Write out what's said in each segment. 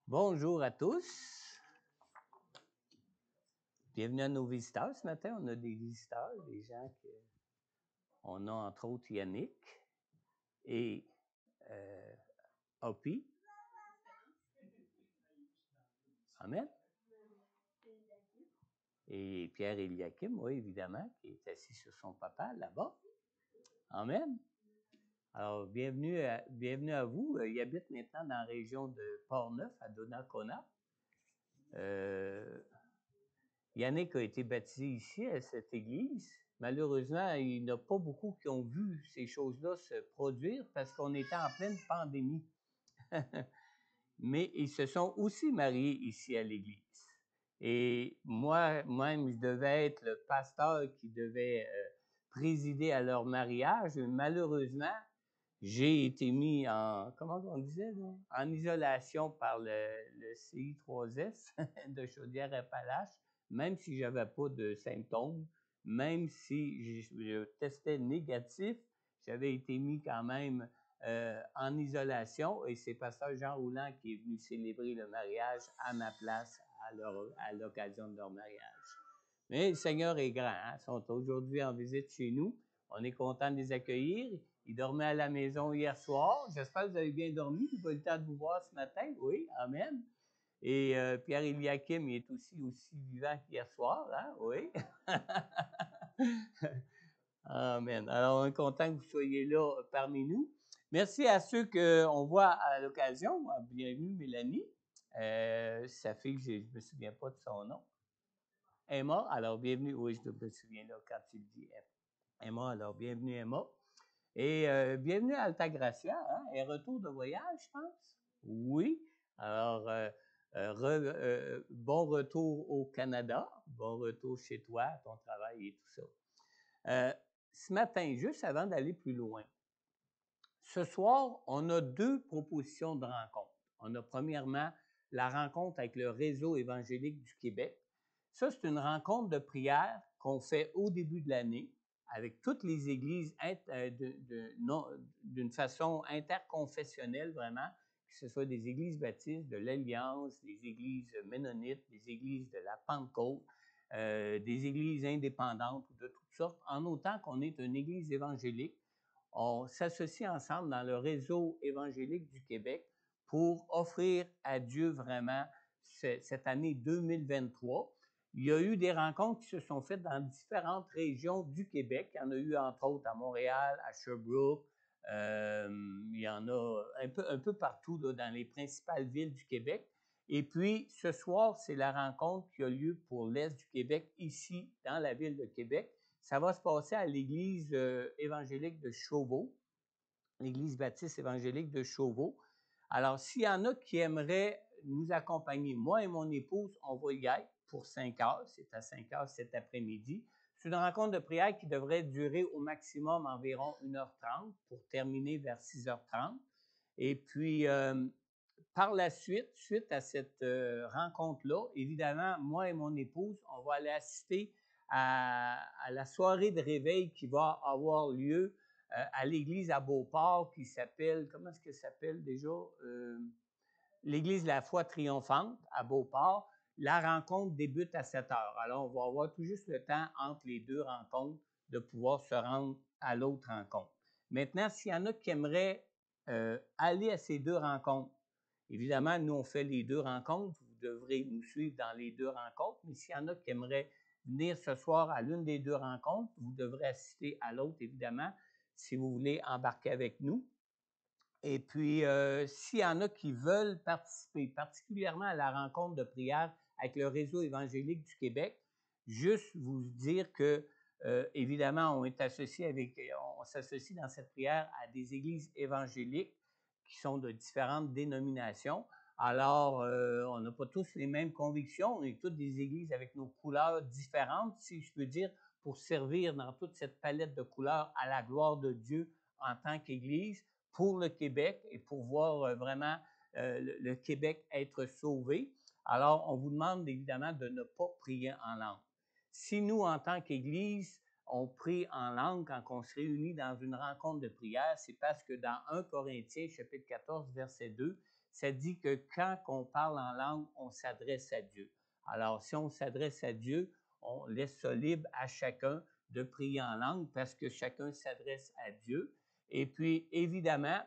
Bonjour à tous. Bienvenue à nos visiteurs. Ce matin, on a des visiteurs, des gens que on a entre autres Yannick et Hopi. Amen. Et Pierre Eliakim, oui, évidemment, qui est assis sur son papa là-bas. Amen. Alors, bienvenue à vous. Il habite maintenant dans la région de Port-Neuf, à Donnacona. Yannick a été baptisé ici, à cette église. Malheureusement, il n'y en a pas beaucoup qui ont vu ces choses-là se produire parce qu'on était en pleine pandémie. Mais ils se sont aussi mariés ici à l'église. Et moi-même, je devais être le pasteur qui devait présider à leur mariage. Malheureusement, j'ai été mis en, comment on disait, là? En isolation par le CI3S de Chaudière-Appalaches, même si je n'avais pas de symptômes, même si je testais négatif, j'avais été mis quand même en isolation et c'est pasteur Jean Rouland qui est venu célébrer le mariage à ma place à l'occasion de leur mariage. Mais le Seigneur est grand, hein? Ils sont aujourd'hui en visite chez nous. On est content de les accueillir. Ils dormaient à la maison hier soir. J'espère que vous avez bien dormi. J'ai pas eu le temps de vous voir ce matin. Oui, amen. Et Pierre Eliakim, il est aussi vivant qu'hier soir, hein? Oui. Amen. Alors, on est content que vous soyez là parmi nous. Merci à ceux qu'on voit à l'occasion. Bienvenue, Mélanie. Sa fille, je ne me souviens pas de son nom. Emma, alors bienvenue. Oui, je me souviens là quand tu le dis. Emma, alors bienvenue, Emma. Et bienvenue à Altagracia, hein? Et retour de voyage, je pense. Oui. Alors, bon retour au Canada, bon retour chez toi, à ton travail et tout ça. Ce matin, juste avant d'aller plus loin, ce soir, on a 2 propositions de rencontre. On a premièrement la rencontre avec le Réseau évangélique du Québec. Ça, c'est une rencontre de prière qu'on fait au début de l'année avec toutes les églises d'une façon interconfessionnelle, vraiment, que ce soit des églises baptistes, de l'Alliance, des églises ménonites, des églises de la Pentecôte, des églises indépendantes de toutes sortes, en autant qu'on est une église évangélique. On s'associe ensemble dans le Réseau évangélique du Québec pour offrir à Dieu vraiment cette année 2023. Il y a eu des rencontres qui se sont faites dans différentes régions du Québec. Il y en a eu entre autres à Montréal, à Sherbrooke. Il y en a un peu partout là, dans les principales villes du Québec. Et puis, ce soir, c'est la rencontre qui a lieu pour l'Est du Québec, ici, dans la ville de Québec. Ça va se passer à l'Église évangélique de Chauveau, l'Église baptiste évangélique de Chauveau. Alors, s'il y en a qui aimeraient nous accompagner, moi et mon épouse, on va y être pour 5 heures. C'est à 5 heures cet après-midi. C'est une rencontre de prière qui devrait durer au maximum environ 1h30 pour terminer vers 6h30. Et puis, par la suite à cette rencontre-là, évidemment, moi et mon épouse, on va aller assister à la soirée de réveil qui va avoir lieu à l'église à Beauport qui s'appelle, comment est-ce qu'elle s'appelle déjà? L'église de la foi triomphante à Beauport. La rencontre débute à 7 heures. Alors, on va avoir tout juste le temps entre les 2 rencontres de pouvoir se rendre à l'autre rencontre. Maintenant, s'il y en a qui aimeraient aller à ces 2 rencontres, évidemment, nous, on fait les 2 rencontres. Vous devrez nous suivre dans les 2 rencontres. Mais s'il y en a qui aimeraient venir ce soir à l'une des 2 rencontres, vous devrez assister à l'autre, évidemment, si vous voulez embarquer avec nous. Et puis, s'il y en a qui veulent participer, particulièrement à la rencontre de prière avec le Réseau évangélique du Québec, juste vous dire que, évidemment, on s'associe dans cette prière à des églises évangéliques qui sont de différentes dénominations. Alors, on n'a pas tous les mêmes convictions, on est toutes des églises avec nos couleurs différentes, si je peux dire, pour servir dans toute cette palette de couleurs à la gloire de Dieu en tant qu'Église pour le Québec et pour voir vraiment le Québec être sauvé. Alors, on vous demande évidemment de ne pas prier en langue. Si nous, en tant qu'Église, on prie en langue quand on se réunit dans une rencontre de prière, c'est parce que dans 1 Corinthiens, chapitre 14, verset 2, ça dit que quand on parle en langue, on s'adresse à Dieu. Alors, si on s'adresse à Dieu, on laisse ça libre à chacun de prier en langue parce que chacun s'adresse à Dieu. Et puis, évidemment,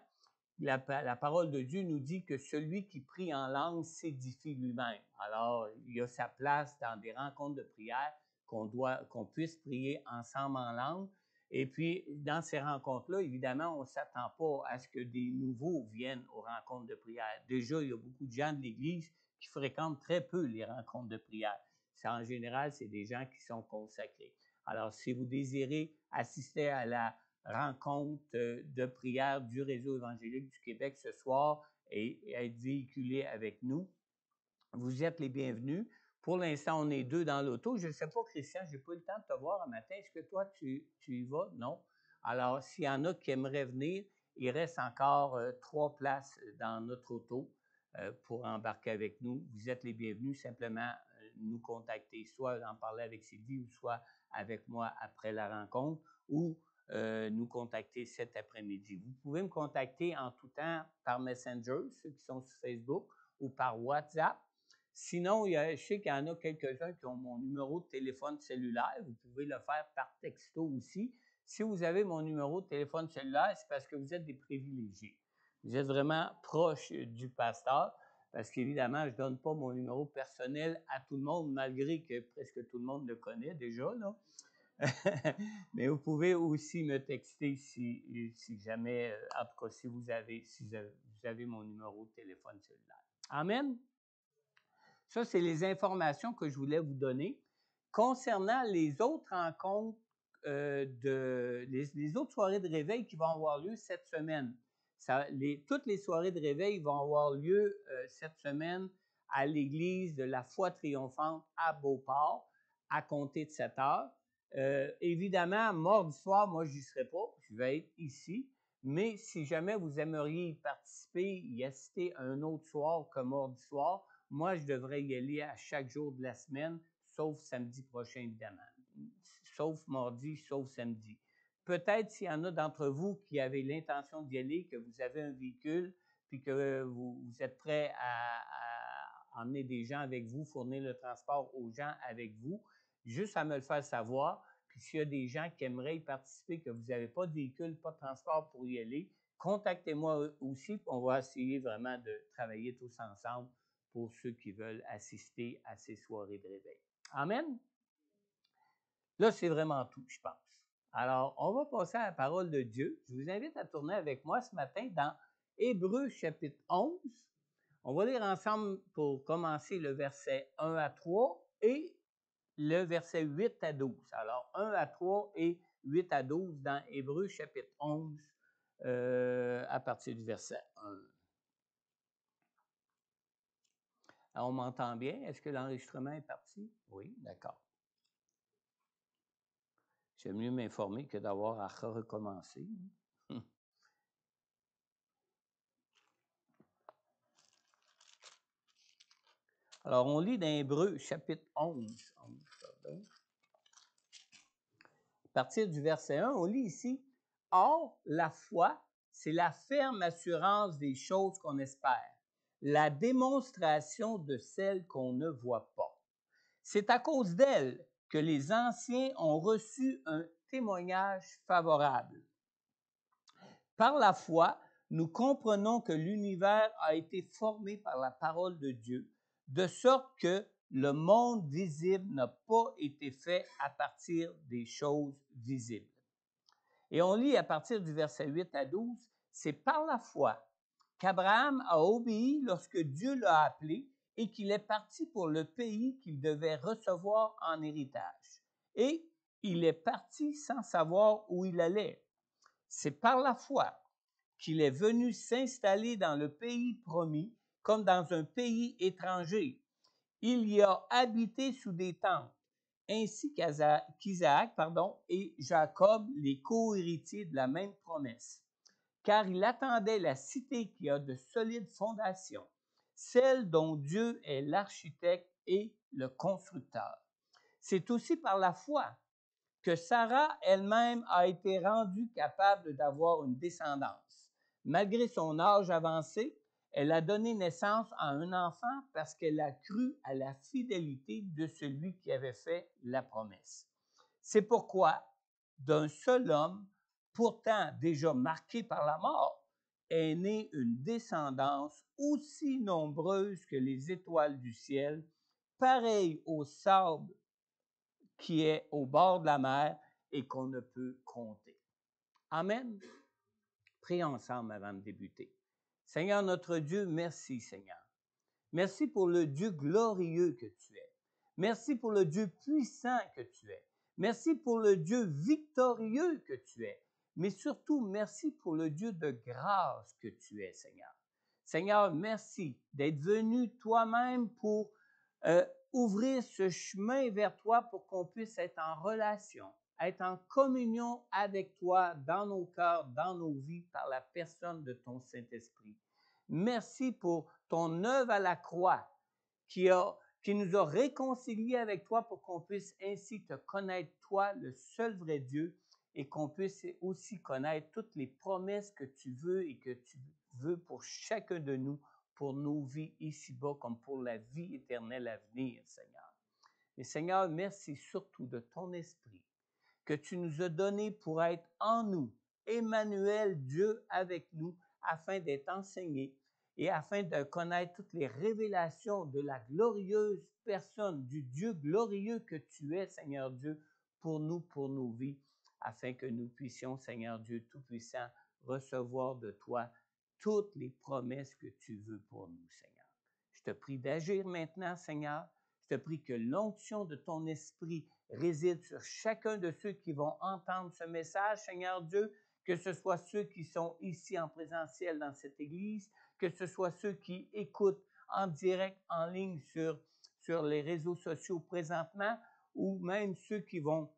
la parole de Dieu nous dit que celui qui prie en langue s'édifie lui-même. Alors, il y a sa place dans des rencontres de prière qu'on puisse prier ensemble en langue. Et puis, dans ces rencontres-là, évidemment, on ne s'attend pas à ce que des nouveaux viennent aux rencontres de prière. Déjà, il y a beaucoup de gens de l'Église qui fréquentent très peu les rencontres de prière. En général, c'est des gens qui sont consacrés. Alors, si vous désirez assister à la rencontre de prière du réseau évangélique du Québec ce soir et être véhiculé avec nous, vous êtes les bienvenus. Pour l'instant, on est 2 dans l'auto. Je ne sais pas, Christian, je n'ai pas eu le temps de te voir un matin. Est-ce que toi, tu y vas? Non. Alors, s'il y en a qui aimeraient venir, il reste encore 3 places dans notre auto pour embarquer avec nous. Vous êtes les bienvenus. Simplement nous contacter, soit en parler avec Sylvie ou soit avec moi après la rencontre ou nous contacter cet après-midi. Vous pouvez me contacter en tout temps par Messenger, ceux qui sont sur Facebook, ou par WhatsApp. Sinon, je sais qu'il y en a quelques-uns qui ont mon numéro de téléphone cellulaire. Vous pouvez le faire par texto aussi. Si vous avez mon numéro de téléphone cellulaire, c'est parce que vous êtes des privilégiés. Vous êtes vraiment proche du pasteur, parce qu'évidemment, je ne donne pas mon numéro personnel à tout le monde, malgré que presque tout le monde le connaît déjà, là. Mais vous pouvez aussi me texter si jamais, en tout cas, si vous avez mon numéro de téléphone cellulaire. Amen. Ça, c'est les informations que je voulais vous donner. Concernant les autres rencontres, les autres soirées de réveil qui vont avoir lieu cette semaine, toutes les soirées de réveil vont avoir lieu cette semaine à l'église de la Foi triomphante à Beauport, à compter de 7 heures. Évidemment, mardi soir, moi, je n'y serai pas. Je vais être ici. Mais si jamais vous aimeriez y participer, y assister un autre soir que mardi soir, moi, je devrais y aller à chaque jour de la semaine, sauf samedi prochain, évidemment. Sauf mardi, sauf samedi. Peut-être s'il y en a d'entre vous qui avez l'intention d'y aller, que vous avez un véhicule, puis que vous êtes prêts à emmener des gens avec vous, fournir le transport aux gens avec vous, juste à me le faire savoir. Puis s'il y a des gens qui aimeraient y participer, que vous n'avez pas de véhicule, pas de transport pour y aller, contactez-moi aussi, puis on va essayer vraiment de travailler tous ensemble pour ceux qui veulent assister à ces soirées de réveil. Amen? Là, c'est vraiment tout, je pense. Alors, on va passer à la parole de Dieu. Je vous invite à tourner avec moi ce matin dans Hébreux chapitre 11. On va lire ensemble pour commencer le verset 1 à 3 et le verset 8 à 12. Alors, 1 à 3 et 8 à 12 dans Hébreux chapitre 11 à partir du verset 1. Alors, on m'entend bien? Est-ce que l'enregistrement est parti? Oui, d'accord. J'aime mieux m'informer que d'avoir à recommencer. Alors, on lit dans Hébreux chapitre 11. À partir du verset 1, on lit ici, « Or, la foi, c'est la ferme assurance des choses qu'on espère, la démonstration de celles qu'on ne voit pas. C'est à cause d'elle que les anciens ont reçu un témoignage favorable. Par la foi, nous comprenons que l'univers a été formé par la parole de Dieu, de sorte que le monde visible n'a pas été fait à partir des choses visibles. » Et on lit à partir du verset 8 à 12, « C'est par la foi qu'Abraham a obéi lorsque Dieu l'a appelé et qu'il est parti pour le pays qu'il devait recevoir en héritage. Et il est parti sans savoir où il allait. C'est par la foi qu'il est venu s'installer dans le pays promis, comme dans un pays étranger. Il y a habité sous des tentes, ainsi qu'Isaac et Jacob, les co-héritiers de la même promesse. Car il attendait la cité qui a de solides fondations, celle dont Dieu est l'architecte et le constructeur. C'est aussi par la foi que Sarah elle-même a été rendue capable d'avoir une descendance. Malgré son âge avancé, Elle a donné naissance à un enfant parce qu'elle a cru à la fidélité de celui qui avait fait la promesse. C'est pourquoi, d'un seul homme, pourtant déjà marqué par la mort, est née une descendance aussi nombreuse que les étoiles du ciel, pareille au sable qui est au bord de la mer et qu'on ne peut compter. Amen. Prions ensemble avant de débuter. Seigneur notre Dieu, merci Seigneur. Merci pour le Dieu glorieux que tu es. Merci pour le Dieu puissant que tu es. Merci pour le Dieu victorieux que tu es. Mais surtout, merci pour le Dieu de grâce que tu es, Seigneur. Seigneur, merci d'être venu toi-même pour ouvrir ce chemin vers toi pour qu'on puisse être en relation, être en communion avec toi dans nos cœurs, dans nos vies, par la personne de ton Saint-Esprit. Merci pour ton œuvre à la croix qui nous a réconciliés avec toi pour qu'on puisse ainsi te connaître, toi, le seul vrai Dieu, et qu'on puisse aussi connaître toutes les promesses que tu veux et que tu veux pour chacun de nous, pour nos vies ici-bas, comme pour la vie éternelle à venir, Seigneur. Et Seigneur, merci surtout de ton esprit que tu nous as donné pour être en nous, Emmanuel, Dieu avec nous, afin d'être enseigné et afin de connaître toutes les révélations de la glorieuse personne, du Dieu glorieux que tu es, Seigneur Dieu, pour nous, pour nos vies, afin que nous puissions, Seigneur Dieu Tout-Puissant, recevoir de toi toutes les promesses que tu veux pour nous, Seigneur. Je te prie d'agir maintenant, Seigneur. Je te prie que l'onction de ton esprit réside sur chacun de ceux qui vont entendre ce message, Seigneur Dieu, que ce soit ceux qui sont ici en présentiel dans cette église, que ce soit ceux qui écoutent en direct, en ligne sur les réseaux sociaux présentement, ou même ceux qui vont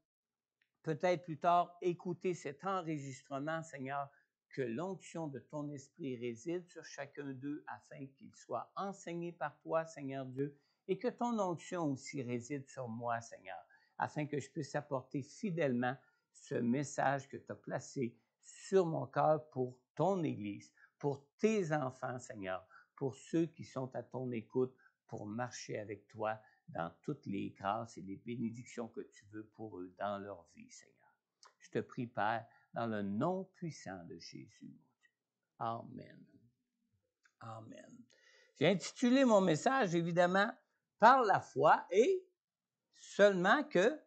peut-être plus tard écouter cet enregistrement, Seigneur, que l'onction de ton esprit réside sur chacun d'eux afin qu'ils soient enseignés par toi, Seigneur Dieu, et que ton onction aussi réside sur moi, Seigneur, afin que je puisse apporter fidèlement ce message que tu as placé sur mon cœur pour ton Église, pour tes enfants, Seigneur, pour ceux qui sont à ton écoute, pour marcher avec toi dans toutes les grâces et les bénédictions que tu veux pour eux dans leur vie, Seigneur. Je te prie, Père, dans le nom puissant de Jésus, mon Dieu. Amen. Amen. J'ai intitulé mon message, évidemment, « Par la foi » et seulement que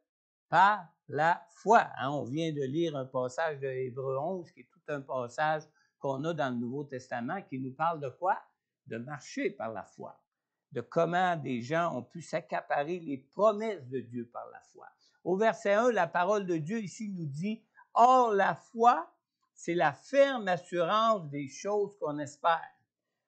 par la foi. Hein, on vient de lire un passage de Hébreux 11, qui est tout un passage qu'on a dans le Nouveau Testament, qui nous parle de quoi? De marcher par la foi, de comment des gens ont pu s'accaparer les promesses de Dieu par la foi. Au verset 1, la parole de Dieu ici nous dit « Or, la foi, c'est la ferme assurance des choses qu'on espère,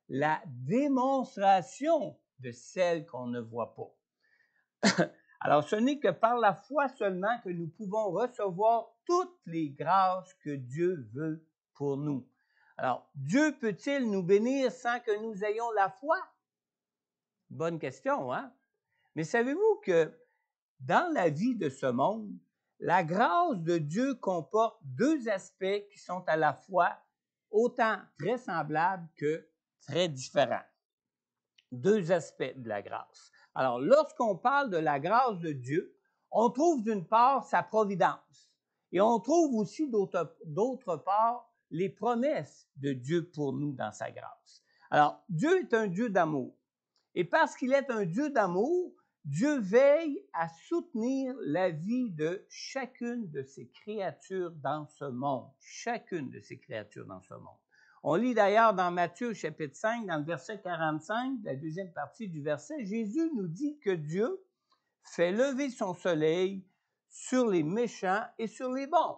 la démonstration de celles qu'on ne voit pas. » Alors, ce n'est que par la foi seulement que nous pouvons recevoir toutes les grâces que Dieu veut pour nous. Alors, Dieu peut-il nous bénir sans que nous ayons la foi? Bonne question, hein? Mais savez-vous que dans la vie de ce monde, la grâce de Dieu comporte deux aspects qui sont à la fois autant très semblables que très différents. Deux aspects de la grâce. Alors, lorsqu'on parle de la grâce de Dieu, on trouve d'une part sa providence et on trouve aussi d'autre part les promesses de Dieu pour nous dans sa grâce. Alors, Dieu est un Dieu d'amour. Et parce qu'il est un Dieu d'amour, Dieu veille à soutenir la vie de chacune de ses créatures dans ce monde. Chacune de ses créatures dans ce monde. On lit d'ailleurs dans Matthieu chapitre 5, dans le verset 45, la deuxième partie du verset, Jésus nous dit que Dieu fait lever son soleil sur les méchants et sur les bons.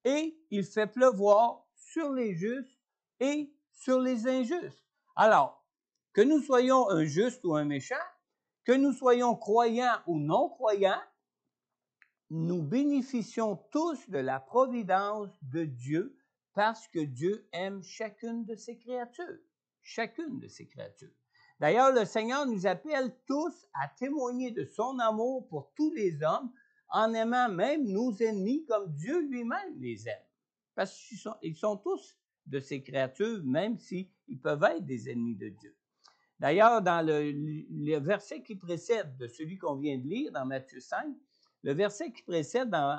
Et il fait pleuvoir sur les justes et sur les injustes. Alors, que nous soyons un juste ou un méchant, que nous soyons croyants ou non croyants, nous bénéficions tous de la providence de Dieu parce que Dieu aime chacune de ses créatures. Chacune de ses créatures. D'ailleurs, le Seigneur nous appelle tous à témoigner de son amour pour tous les hommes en aimant même nos ennemis comme Dieu lui-même les aime. Parce qu'ils sont tous de ses créatures, même s'ils ils peuvent être des ennemis de Dieu. D'ailleurs, dans le verset qui précède de celui qu'on vient de lire dans Matthieu 5, le verset qui précède dans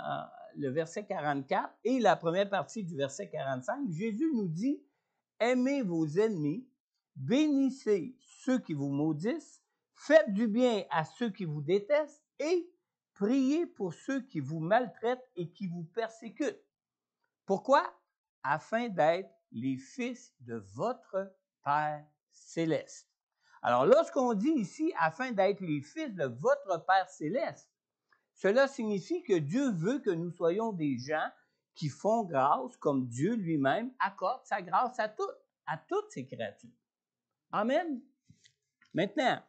le verset 44 et la première partie du verset 45, Jésus nous dit « Aimez vos ennemis, bénissez ceux qui vous maudissent, faites du bien à ceux qui vous détestent et priez pour ceux qui vous maltraitent et qui vous persécutent. » Pourquoi? Afin d'être les fils de votre Père céleste. Alors, lorsqu'on dit ici, afin d'être les fils de votre Père céleste, cela signifie que Dieu veut que nous soyons des gens qui font grâce comme Dieu lui-même accorde sa grâce à toutes ses créatures. Amen. Maintenant,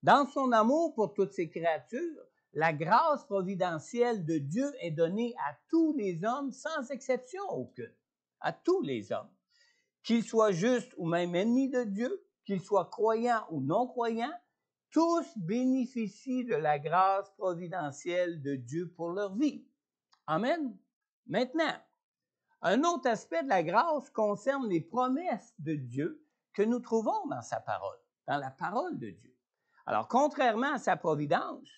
dans son amour pour toutes ses créatures, la grâce providentielle de Dieu est donnée à tous les hommes sans exception aucune. À tous les hommes. Qu'ils soient justes ou même ennemis de Dieu, qu'ils soient croyants ou non-croyants, tous bénéficient de la grâce providentielle de Dieu pour leur vie. Amen. Maintenant, un autre aspect de la grâce concerne les promesses de Dieu que nous trouvons dans sa parole, dans la parole de Dieu. Alors, contrairement à sa providence,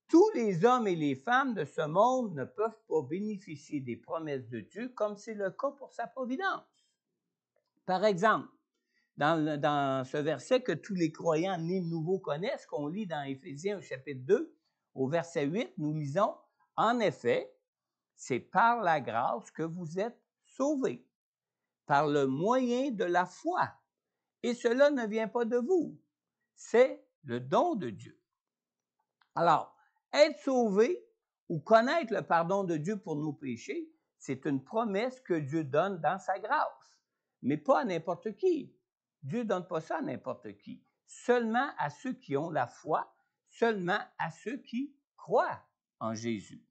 tous les hommes et les femmes de ce monde ne peuvent pas bénéficier des promesses de Dieu comme c'est le cas pour sa providence. Par exemple, dans ce verset que tous les croyants nés de nouveau connaissent, qu'on lit dans Éphésiens au chapitre 2, au verset 8, nous lisons « En effet, c'est par la grâce que vous êtes sauvés, par le moyen de la foi. Et cela ne vient pas de vous, c'est le don de Dieu. » Alors, être sauvé ou connaître le pardon de Dieu pour nos péchés, c'est une promesse que Dieu donne dans sa grâce, mais pas à n'importe qui. Dieu ne donne pas ça à n'importe qui, seulement à ceux qui ont la foi, seulement à ceux qui croient en Jésus.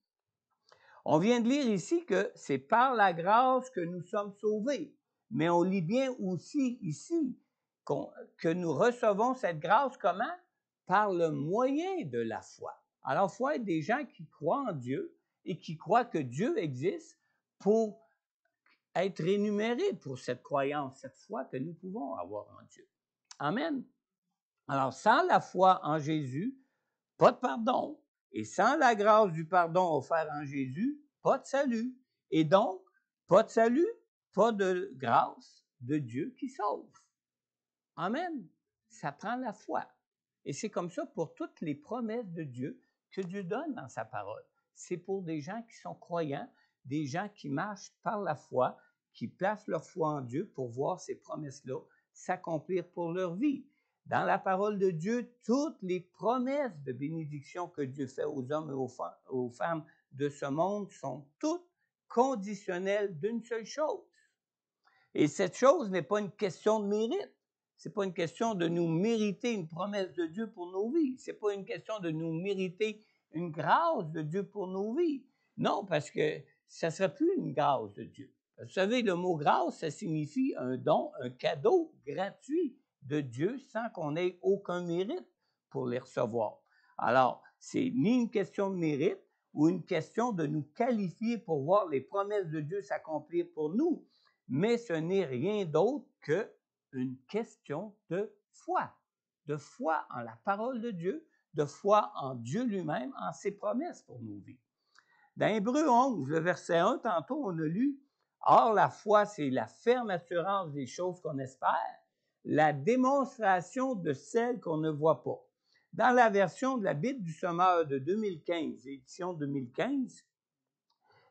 On vient de lire ici que c'est par la grâce que nous sommes sauvés, mais on lit bien aussi ici que nous recevons cette grâce comment? Par le moyen de la foi. Alors, il faut être des gens qui croient en Dieu et qui croient que Dieu existe pour être rémunérés pour cette croyance, cette foi que nous pouvons avoir en Dieu. Amen. Alors, sans la foi en Jésus, pas de pardon. Et sans la grâce du pardon offert en Jésus, pas de salut. Et donc, pas de salut, pas de grâce de Dieu qui sauve. Amen. Ça prend la foi. Et c'est comme ça pour toutes les promesses de Dieu que Dieu donne dans sa parole. C'est pour des gens qui sont croyants, des gens qui marchent par la foi, qui placent leur foi en Dieu pour voir ces promesses-là s'accomplir pour leur vie. Dans la parole de Dieu, toutes les promesses de bénédiction que Dieu fait aux hommes et aux femmes de ce monde sont toutes conditionnelles d'une seule chose. Et cette chose n'est pas une question de mérite. Ce n'est pas une question de nous mériter une promesse de Dieu pour nos vies. Ce n'est pas une question de nous mériter une grâce de Dieu pour nos vies. Non, parce que ça ne serait plus une grâce de Dieu. Vous savez, le mot grâce, ça signifie un don, un cadeau gratuit de Dieu sans qu'on ait aucun mérite pour les recevoir. Alors, c'est ni une question de mérite ou une question de nous qualifier pour voir les promesses de Dieu s'accomplir pour nous, mais ce n'est rien d'autre qu'une question de foi en la parole de Dieu, de foi en Dieu lui-même, en ses promesses pour nos vies. Dans Hébreux 11, le verset 1, tantôt on a lu « Or la foi, c'est la ferme assurance des choses qu'on espère, la démonstration de celles qu'on ne voit pas. » Dans la version de la Bible du Sommeur de 2015, édition 2015,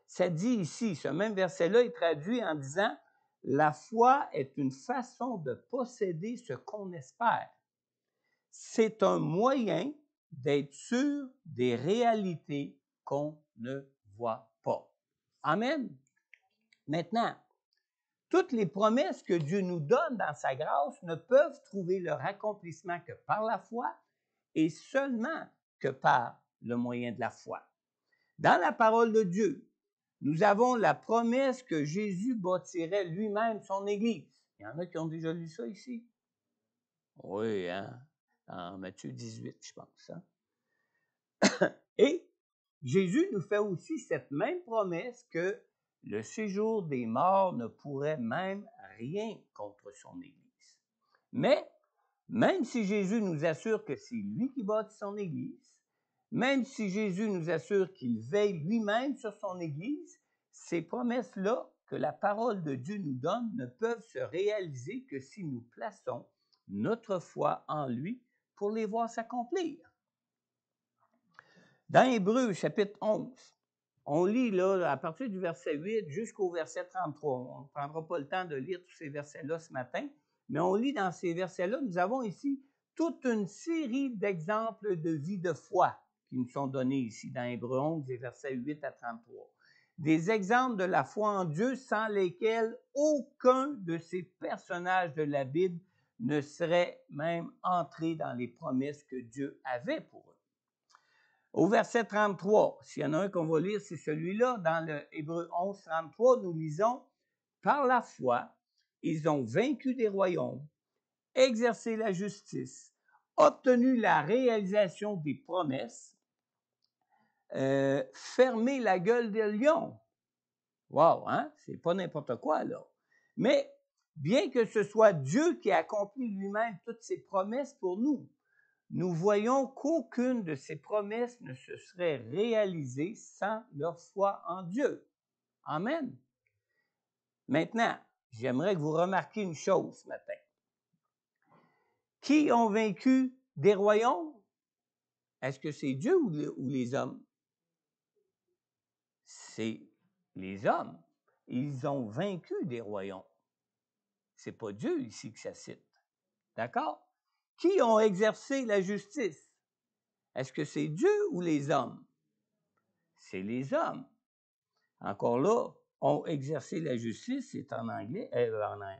ça dit ici, ce même verset-là est traduit en disant « La foi est une façon de posséder ce qu'on espère. C'est un moyen d'être sûr des réalités qu'on ne voit pas. » Amen. Maintenant, toutes les promesses que Dieu nous donne dans sa grâce ne peuvent trouver leur accomplissement que par la foi et seulement que par le moyen de la foi. Dans la parole de Dieu, nous avons la promesse que Jésus bâtirait lui-même son Église. Il y en a qui ont déjà lu ça ici? Oui, hein? En Matthieu 18, je pense. Hein? Et Jésus nous fait aussi cette même promesse que le séjour des morts ne pourrait même rien contre son Église. Mais, même si Jésus nous assure que c'est lui qui bâtit son Église, même si Jésus nous assure qu'il veille lui-même sur son Église, ces promesses-là que la parole de Dieu nous donne ne peuvent se réaliser que si nous plaçons notre foi en lui pour les voir s'accomplir. Dans Hébreux, chapitre 11, on lit là, à partir du verset 8 jusqu'au verset 33. On ne prendra pas le temps de lire tous ces versets-là ce matin, mais on lit dans ces versets-là, nous avons ici toute une série d'exemples de vie de foi qui nous sont donnés ici dans Hébreux 11, des versets 8 à 33. Des exemples de la foi en Dieu sans lesquels aucun de ces personnages de la Bible ne serait même entré dans les promesses que Dieu avait pour eux. Au verset 33, s'il y en a un qu'on va lire, c'est celui-là. Dans le Hébreux 11, 33, nous lisons « Par la foi, ils ont vaincu des royaumes, exercé la justice, obtenu la réalisation des promesses, fermé la gueule des lions. » Wow, hein? C'est pas n'importe quoi, là. Mais bien que ce soit Dieu qui accomplit lui-même toutes ces promesses pour nous, nous voyons qu'aucune de ces promesses ne se serait réalisée sans leur foi en Dieu. Amen. Maintenant, j'aimerais que vous remarquiez une chose ce matin. Qui ont vaincu des royaumes? Est-ce que c'est Dieu ou les hommes? C'est les hommes. Ils ont vaincu des royaumes. C'est pas Dieu ici que ça cite. D'accord? Qui ont exercé la justice? Est-ce que c'est Dieu ou les hommes? C'est les hommes. Encore là, ont exercé la justice, c'est en anglais,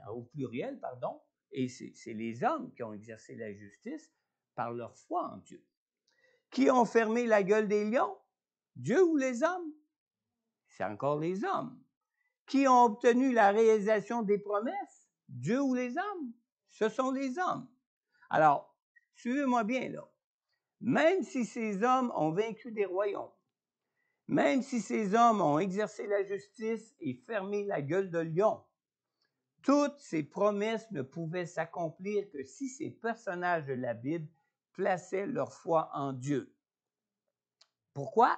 au pluriel, pardon, et c'est les hommes qui ont exercé la justice par leur foi en Dieu. Qui ont fermé la gueule des lions? Dieu ou les hommes? C'est encore les hommes. Qui ont obtenu la réalisation des promesses? Dieu ou les hommes? Ce sont les hommes. Alors, suivez-moi bien là. Même si ces hommes ont vaincu des royaumes, même si ces hommes ont exercé la justice et fermé la gueule de lion, toutes ces promesses ne pouvaient s'accomplir que si ces personnages de la Bible plaçaient leur foi en Dieu. Pourquoi?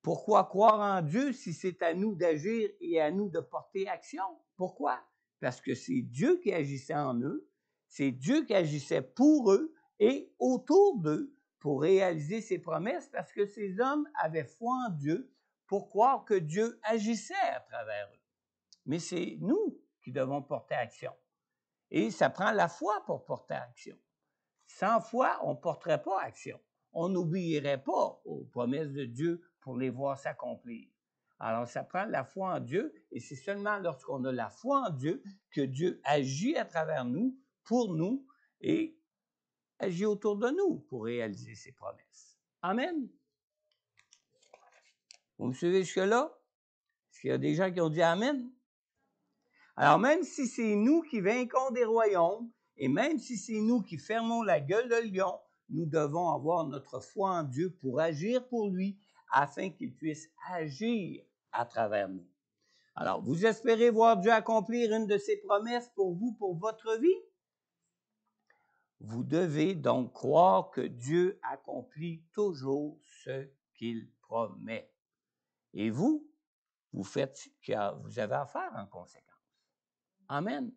Pourquoi croire en Dieu si c'est à nous d'agir et à nous de porter action? Pourquoi? Parce que c'est Dieu qui agissait en eux, c'est Dieu qui agissait pour eux et autour d'eux pour réaliser ses promesses, parce que ces hommes avaient foi en Dieu pour croire que Dieu agissait à travers eux. Mais c'est nous qui devons porter action. Et ça prend la foi pour porter action. Sans foi, on ne porterait pas action. On n'obéirait pas aux promesses de Dieu pour les voir s'accomplir. Alors, ça prend la foi en Dieu, et c'est seulement lorsqu'on a la foi en Dieu que Dieu agit à travers nous, pour nous, et agit autour de nous pour réaliser ses promesses. Amen. Vous me suivez jusque-là? Est-ce qu'il y a des gens qui ont dit Amen? Alors, même si c'est nous qui vainquons des royaumes, et même si c'est nous qui fermons la gueule de lion, nous devons avoir notre foi en Dieu pour agir pour lui, afin qu'il puisse agir à travers nous. Alors, vous espérez voir Dieu accomplir une de ses promesses pour vous, pour votre vie? Vous devez donc croire que Dieu accomplit toujours ce qu'il promet. Et vous faites ce que vous avez à faire en conséquence. Amen.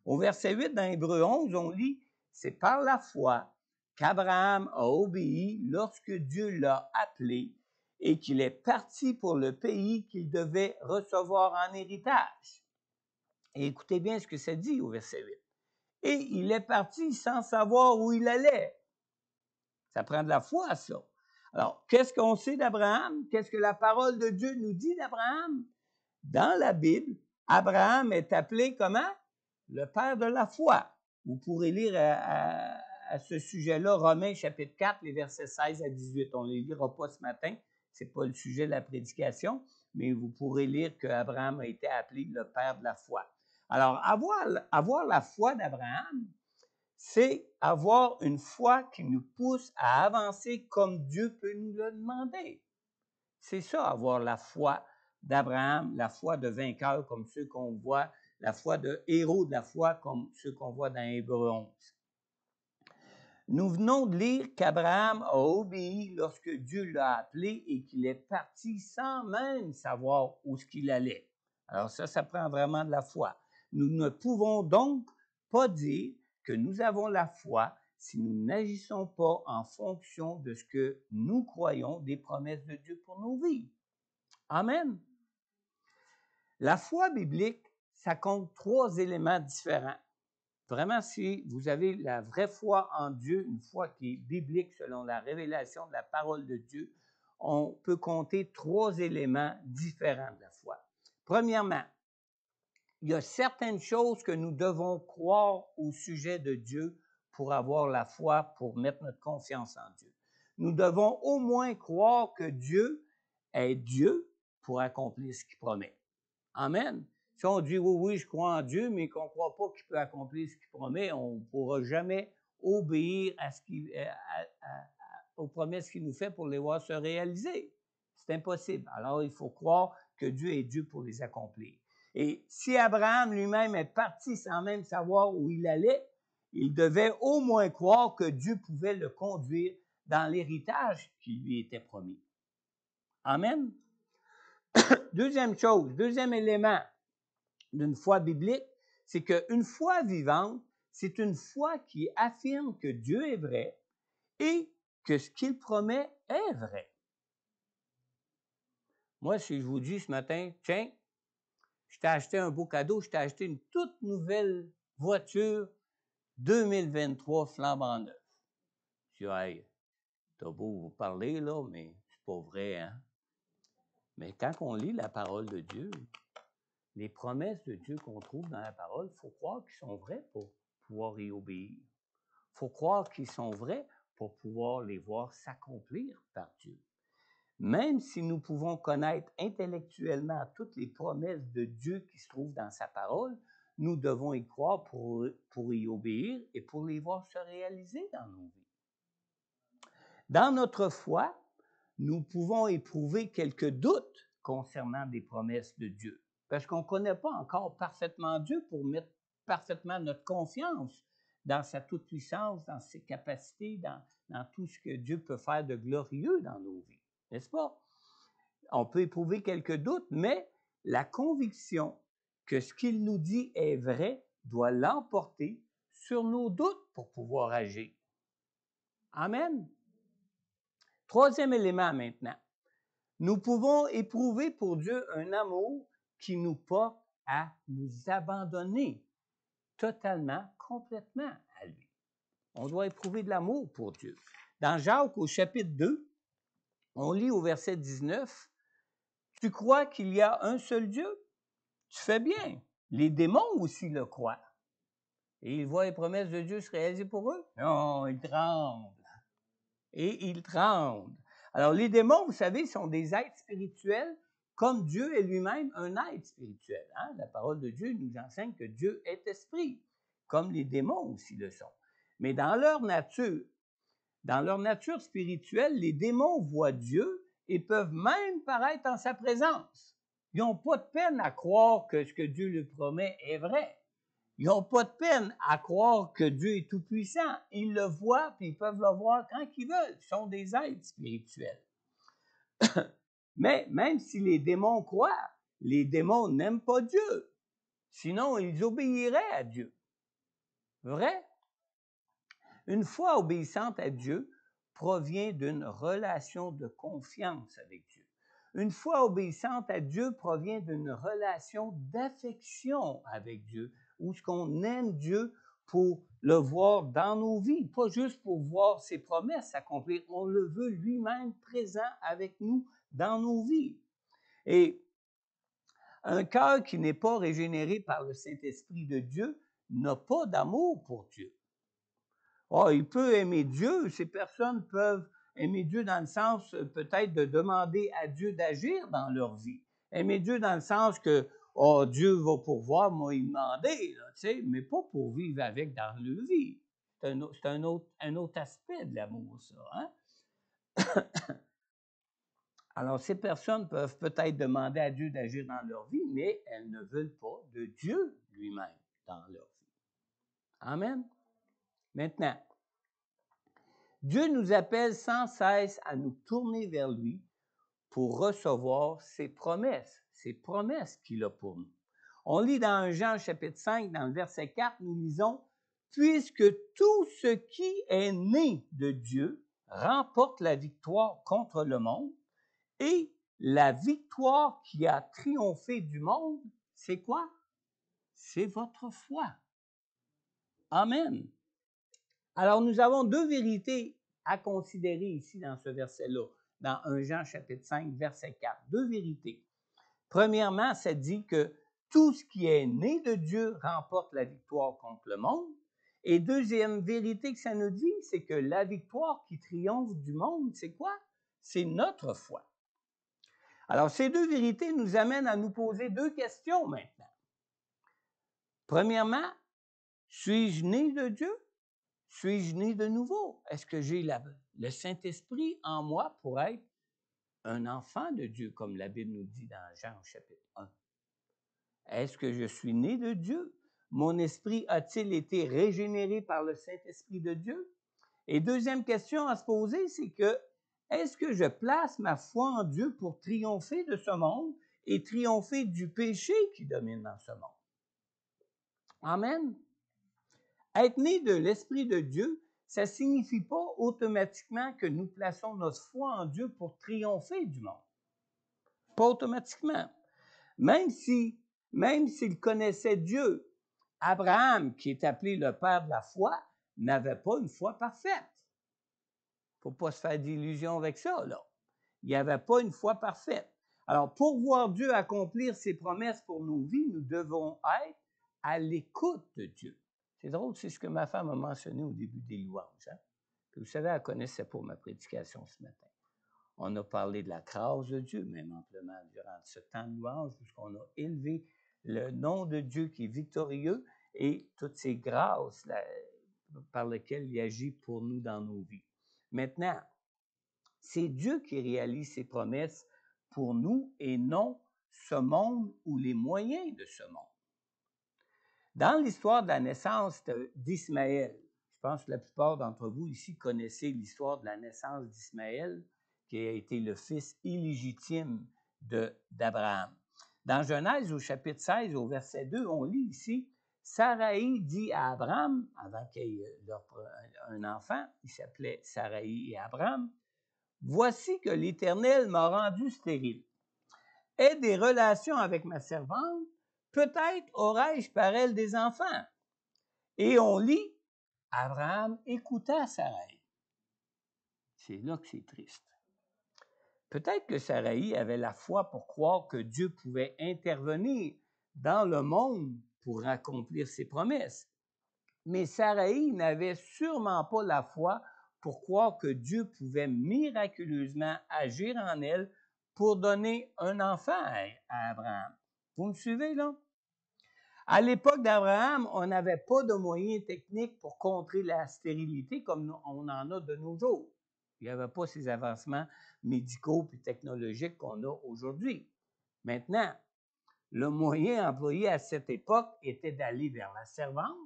Au verset 8 dans Hébreux 11, on lit « C'est par la foi qu'Abraham a obéi lorsque Dieu l'a appelé et qu'il est parti pour le pays qu'il devait recevoir en héritage. » Et écoutez bien ce que ça dit au verset 8. « Et il est parti sans savoir où il allait. » Ça prend de la foi, ça. Alors, qu'est-ce qu'on sait d'Abraham? Qu'est-ce que la parole de Dieu nous dit d'Abraham? Dans la Bible, Abraham est appelé comment? Le père de la foi. Vous pourrez lire à ce sujet-là Romains chapitre 4, les versets 16 à 18. On ne les lira pas ce matin, ce n'est pas le sujet de la prédication, mais vous pourrez lire qu'Abraham a été appelé le père de la foi. Alors, avoir la foi d'Abraham, c'est avoir une foi qui nous pousse à avancer comme Dieu peut nous le demander. C'est ça, avoir la foi d'Abraham, la foi de vainqueur comme ceux qu'on voit la foi de héros de la foi comme ceux qu'on voit dans Hébreux 11. Nous venons de lire qu'Abraham a obéi lorsque Dieu l'a appelé et qu'il est parti sans même savoir où ce qu'il allait. Alors ça prend vraiment de la foi. Nous ne pouvons donc pas dire que nous avons la foi si nous n'agissons pas en fonction de ce que nous croyons des promesses de Dieu pour nos vies. Amen. La foi biblique, ça compte 3 éléments différents. Vraiment, si vous avez la vraie foi en Dieu, une foi qui est biblique selon la révélation de la parole de Dieu, on peut compter 3 éléments différents de la foi. Premièrement, il y a certaines choses que nous devons croire au sujet de Dieu pour avoir la foi, pour mettre notre confiance en Dieu. Nous devons au moins croire que Dieu est Dieu pour accomplir ce qu'il promet. Amen. Si on dit oui, je crois en Dieu, mais qu'on ne croit pas qu'il peut accomplir ce qu'il promet, on ne pourra jamais obéir aux promesses qu'il nous fait pour les voir se réaliser. C'est impossible. Alors, il faut croire que Dieu est Dieu pour les accomplir. Et si Abraham lui-même est parti sans même savoir où il allait, il devait au moins croire que Dieu pouvait le conduire dans l'héritage qui lui était promis. Amen. Deuxième chose, deuxième élément d'une foi biblique, c'est qu'une foi vivante, c'est une foi qui affirme que Dieu est vrai et que ce qu'il promet est vrai. Moi, si je vous dis ce matin, tiens, je t'ai acheté un beau cadeau, je t'ai acheté une toute nouvelle voiture 2023 flambant neuve. Je dis, hey, t'as beau vous parler, là, mais c'est pas vrai, hein? Mais quand on lit la parole de Dieu, les promesses de Dieu qu'on trouve dans la parole, il faut croire qu'ils sont vraies pour pouvoir y obéir. Il faut croire qu'ils sont vrais pour pouvoir les voir s'accomplir par Dieu. Même si nous pouvons connaître intellectuellement toutes les promesses de Dieu qui se trouvent dans sa parole, nous devons y croire pour y obéir et pour les voir se réaliser dans nos vies. Dans notre foi, nous pouvons éprouver quelques doutes concernant des promesses de Dieu, parce qu'on ne connaît pas encore parfaitement Dieu pour mettre parfaitement notre confiance dans sa toute-puissance, dans ses capacités, dans tout ce que Dieu peut faire de glorieux dans nos vies, n'est-ce pas? On peut éprouver quelques doutes, mais la conviction que ce qu'il nous dit est vrai doit l'emporter sur nos doutes pour pouvoir agir. Amen. Troisième élément maintenant. Nous pouvons éprouver pour Dieu un amour qui nous porte à nous abandonner totalement, complètement à lui. On doit éprouver de l'amour pour Dieu. Dans Jacques, au chapitre 2, on lit au verset 19, « Tu crois qu'il y a un seul Dieu? Tu fais bien. Les démons aussi le croient. » Et ils voient les promesses de Dieu se réaliser pour eux? Non, ils tremblent. Et ils tremblent. Alors, les démons, vous savez, sont des êtres spirituels comme Dieu est lui-même un être spirituel. Hein? La parole de Dieu nous enseigne que Dieu est esprit, comme les démons aussi le sont. Mais dans leur nature spirituelle, les démons voient Dieu et peuvent même paraître en sa présence. Ils n'ont pas de peine à croire que ce que Dieu leur promet est vrai. Ils n'ont pas de peine à croire que Dieu est tout-puissant. Ils le voient, puis ils peuvent le voir quand ils veulent. Ils sont des êtres spirituels. Mais même si les démons croient, les démons n'aiment pas Dieu. Sinon, ils obéiraient à Dieu. Vrai? Une foi obéissante à Dieu provient d'une relation de confiance avec Dieu. Une foi obéissante à Dieu provient d'une relation d'affection avec Dieu, où ce qu'on aime Dieu pour le voir dans nos vies, pas juste pour voir ses promesses s'accomplir, on le veut lui-même présent avec nous dans nos vies. Et un cœur qui n'est pas régénéré par le Saint-Esprit de Dieu n'a pas d'amour pour Dieu. Oh, il peut aimer Dieu, ces personnes peuvent aimer Dieu dans le sens peut-être de demander à Dieu d'agir dans leur vie. Aimer Dieu dans le sens que oh, Dieu va pourvoir, moi il demander, là, mais pas pour vivre avec dans leur vie. C'est un autre aspect de l'amour, ça. Hein? Alors, ces personnes peuvent peut-être demander à Dieu d'agir dans leur vie, mais elles ne veulent pas de Dieu lui-même dans leur vie. Amen. Maintenant, Dieu nous appelle sans cesse à nous tourner vers lui pour recevoir ses promesses qu'il a pour nous. On lit dans Jean chapitre 5, dans le verset 4, nous lisons « Puisque tout ce qui est né de Dieu remporte la victoire contre le monde, et la victoire qui a triomphé du monde, c'est quoi? C'est votre foi. » Amen. Alors, nous avons deux vérités à considérer ici dans ce verset-là, dans 1 Jean chapitre 5, verset 4. Deux vérités. Premièrement, ça dit que tout ce qui est né de Dieu remporte la victoire contre le monde. Et deuxième vérité que ça nous dit, c'est que la victoire qui triomphe du monde, c'est quoi? C'est notre foi. Alors, ces deux vérités nous amènent à nous poser deux questions maintenant. Premièrement, suis-je né de Dieu? Suis-je né de nouveau? Est-ce que j'ai le Saint-Esprit en moi pour être un enfant de Dieu, comme la Bible nous dit dans Jean chapitre 1? Est-ce que je suis né de Dieu? Mon esprit a-t-il été régénéré par le Saint-Esprit de Dieu? Et deuxième question à se poser, c'est que est-ce que je place ma foi en Dieu pour triompher de ce monde et triompher du péché qui domine dans ce monde? Amen. Être né de l'Esprit de Dieu, ça ne signifie pas automatiquement que nous plaçons notre foi en Dieu pour triompher du monde. Pas automatiquement. Même s'il connaissait Dieu, Abraham, qui est appelé le père de la foi, n'avait pas une foi parfaite. Il ne faut pas se faire d'illusions avec ça, là. Il n'y avait pas une foi parfaite. Alors, pour voir Dieu accomplir ses promesses pour nos vies, nous devons être à l'écoute de Dieu. C'est drôle, c'est ce que ma femme a mentionné au début des louanges. Hein? Vous savez, elle connaissait pas ma prédication ce matin. On a parlé de la grâce de Dieu, même amplement, durant ce temps de louange, puisqu'on a élevé le nom de Dieu qui est victorieux et toutes ces grâces par lesquelles il agit pour nous dans nos vies. Maintenant, c'est Dieu qui réalise ses promesses pour nous et non ce monde ou les moyens de ce monde. Dans l'histoire de la naissance d'Ismaël, je pense que la plupart d'entre vous ici connaissez l'histoire de la naissance d'Ismaël, qui a été le fils illégitime d'Abraham. Dans Genèse, au chapitre 16, au verset 2, on lit ici, Saraï dit à Abraham, avant qu'il y ait un enfant, il s'appelait Saraï et Abraham, « Voici que l'Éternel m'a rendu stérile. Aie des relations avec ma servante, peut-être aurai-je par elle des enfants. » Et on lit, Abraham écouta Saraï. C'est là que c'est triste. Peut-être que Saraï avait la foi pour croire que Dieu pouvait intervenir dans le monde pour accomplir ses promesses. Mais Saraï n'avait sûrement pas la foi pour croire que Dieu pouvait miraculeusement agir en elle pour donner un enfant à Abraham. Vous me suivez, là? À l'époque d'Abraham, on n'avait pas de moyens techniques pour contrer la stérilité comme on en a de nos jours. Il n'y avait pas ces avancements médicaux et technologiques qu'on a aujourd'hui. Maintenant, le moyen employé à cette époque était d'aller vers la servante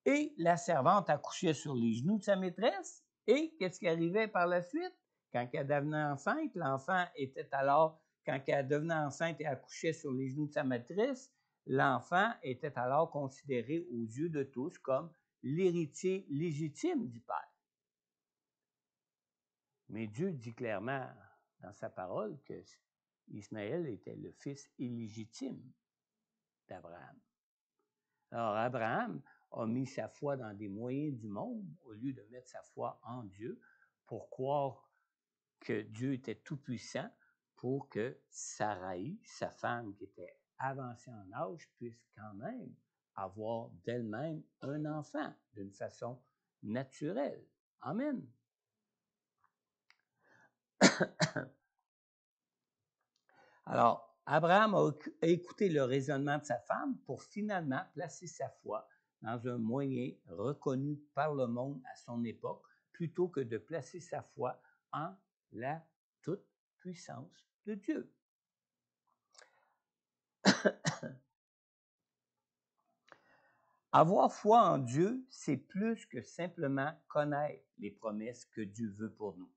et la servante accouchait sur les genoux de sa maîtresse. Et qu'est-ce qui arrivait par la suite? Quand elle devenait enceinte, l'enfant était alors, quand elle devenait enceinte et accouchait sur les genoux de sa maîtresse, l'enfant était alors considéré aux yeux de tous comme l'héritier légitime du Père. Mais Dieu dit clairement dans sa parole que Ismaël était le fils illégitime d'Abraham. Alors Abraham a mis sa foi dans des moyens du monde au lieu de mettre sa foi en Dieu pour croire que Dieu était tout-puissant pour que Saraï, sa femme qui était avancée en âge, puisse quand même avoir d'elle-même un enfant d'une façon naturelle. Amen. Alors, Abraham a écouté le raisonnement de sa femme pour finalement placer sa foi dans un moyen reconnu par le monde à son époque, plutôt que de placer sa foi en la toute puissance de Dieu. Avoir foi en Dieu, c'est plus que simplement connaître les promesses que Dieu veut pour nous.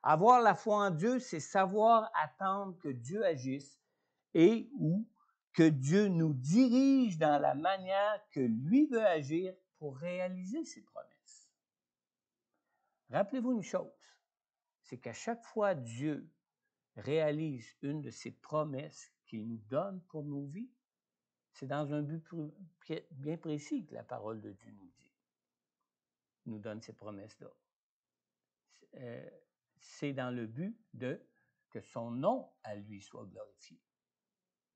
Avoir la foi en Dieu, c'est savoir attendre que Dieu agisse et ou que Dieu nous dirige dans la manière que lui veut agir pour réaliser ses promesses. Rappelez-vous une chose, c'est qu'à chaque fois Dieu réalise une de ses promesses qu'il nous donne pour nos vies, c'est dans un but bien précis que la parole de Dieu nous dit. Il nous donne ces promesses-là. C'est dans le but que son nom à lui soit glorifié.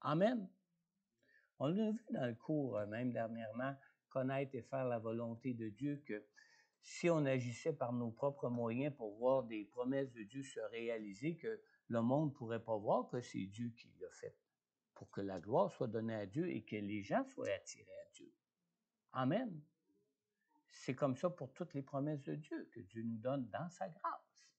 Amen. On l'a vu dans le cours, même dernièrement, connaître et faire la volonté de Dieu, que si on agissait par nos propres moyens pour voir des promesses de Dieu se réaliser, que le monde ne pourrait pas voir que c'est Dieu qui l'a fait, pour que la gloire soit donnée à Dieu et que les gens soient attirés à Dieu. Amen. C'est comme ça pour toutes les promesses de Dieu que Dieu nous donne dans sa grâce.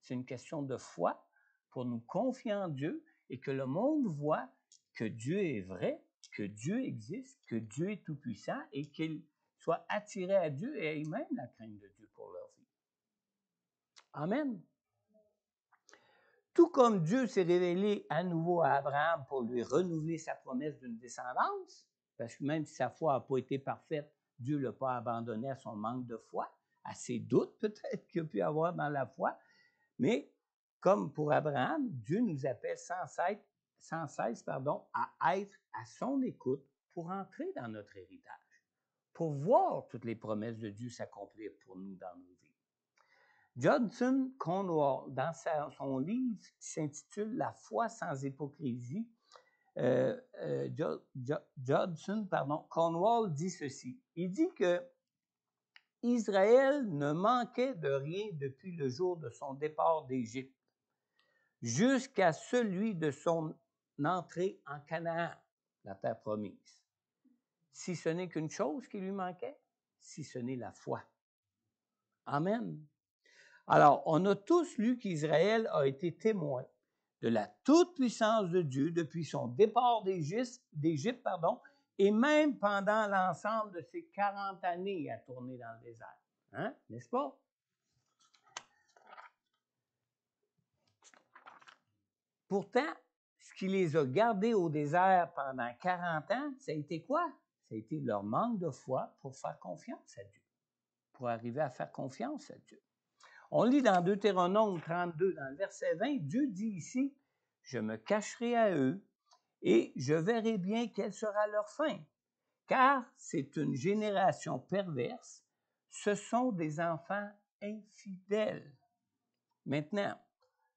C'est une question de foi pour nous confier en Dieu et que le monde voit que Dieu est vrai, que Dieu existe, que Dieu est tout-puissant et qu'ils soient attirés à Dieu et aient même la crainte de Dieu pour leur vie. Amen. Tout comme Dieu s'est révélé à nouveau à Abraham pour lui renouveler sa promesse d'une descendance, parce que même si sa foi n'a pas été parfaite, Dieu ne l'a pas abandonné à son manque de foi, à ses doutes peut-être qu'il a pu avoir dans la foi, mais comme pour Abraham, Dieu nous appelle sans cesse à être à son écoute pour entrer dans notre héritage, pour voir toutes les promesses de Dieu s'accomplir pour nous dans nos vies. Judson Cornwall, dans son livre qui s'intitule « La foi sans hypocrisie », Cornwall dit ceci. Il dit que Israël ne manquait de rien depuis le jour de son départ d'Égypte jusqu'à celui de son entrée en Canaan, la terre promise. Si ce n'est qu'une chose qui lui manquait, si ce n'est la foi. Amen. Alors, on a tous lu qu'Israël a été témoin de la toute-puissance de Dieu depuis son départ d'Égypte, et même pendant l'ensemble de ces 40 années à tourner dans le désert. Hein? N'est-ce pas? Pourtant, ce qui les a gardés au désert pendant 40 ans, ça a été quoi? Ça a été leur manque de foi pour faire confiance à Dieu, pour arriver à faire confiance à Dieu. On lit dans Deutéronome 32, dans le verset 20, Dieu dit ici, « Je me cacherai à eux et je verrai bien quelle sera leur fin, car c'est une génération perverse, ce sont des enfants infidèles. » Maintenant,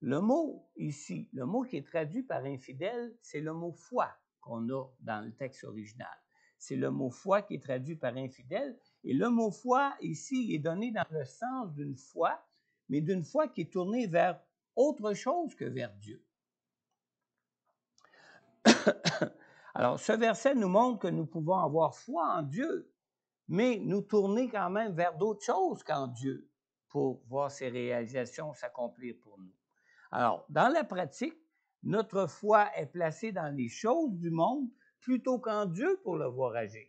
le mot ici, le mot qui est traduit par infidèle, c'est le mot foi qu'on a dans le texte original. C'est le mot foi qui est traduit par infidèle, et le mot foi ici est donné dans le sens d'une foi, mais d'une foi qui est tournée vers autre chose que vers Dieu. Alors, ce verset nous montre que nous pouvons avoir foi en Dieu, mais nous tourner quand même vers d'autres choses qu'en Dieu pour voir ces réalisations s'accomplir pour nous. Alors, dans la pratique, notre foi est placée dans les choses du monde plutôt qu'en Dieu pour le voir agir,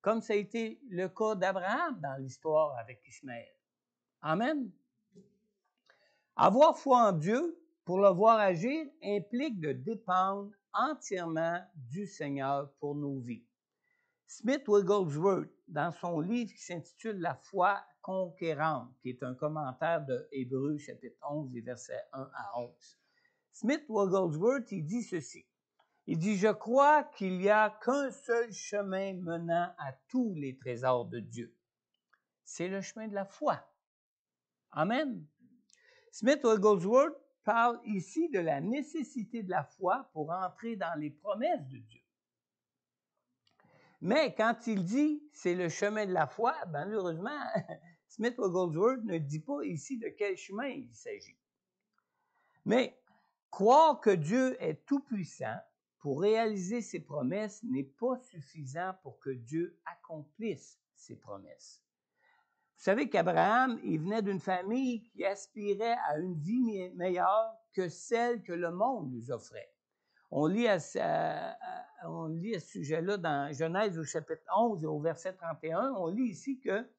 comme ça a été le cas d'Abraham dans l'histoire avec Ismaël. Amen. Avoir foi en Dieu pour le voir agir implique de dépendre entièrement du Seigneur pour nos vies. Smith Wigglesworth, dans son livre qui s'intitule « La foi conquérante », qui est un commentaire de Hébreux chapitre 11, les versets 1 à 11, Smith Wigglesworth, il dit ceci. Il dit « Je crois qu'il n'y a qu'un seul chemin menant à tous les trésors de Dieu. C'est le chemin de la foi. » Amen. Smith Wigglesworth parle ici de la nécessité de la foi pour entrer dans les promesses de Dieu. Mais quand il dit « c'est le chemin de la foi », malheureusement, Smith Wigglesworth ne dit pas ici de quel chemin il s'agit. Mais croire que Dieu est tout-puissant pour réaliser ses promesses n'est pas suffisant pour que Dieu accomplisse ses promesses. Vous savez qu'Abraham, il venait d'une famille qui aspirait à une vie meilleure que celle que le monde nous offrait. On lit à ce sujet-là dans Genèse au chapitre 11 et au verset 31. On lit ici que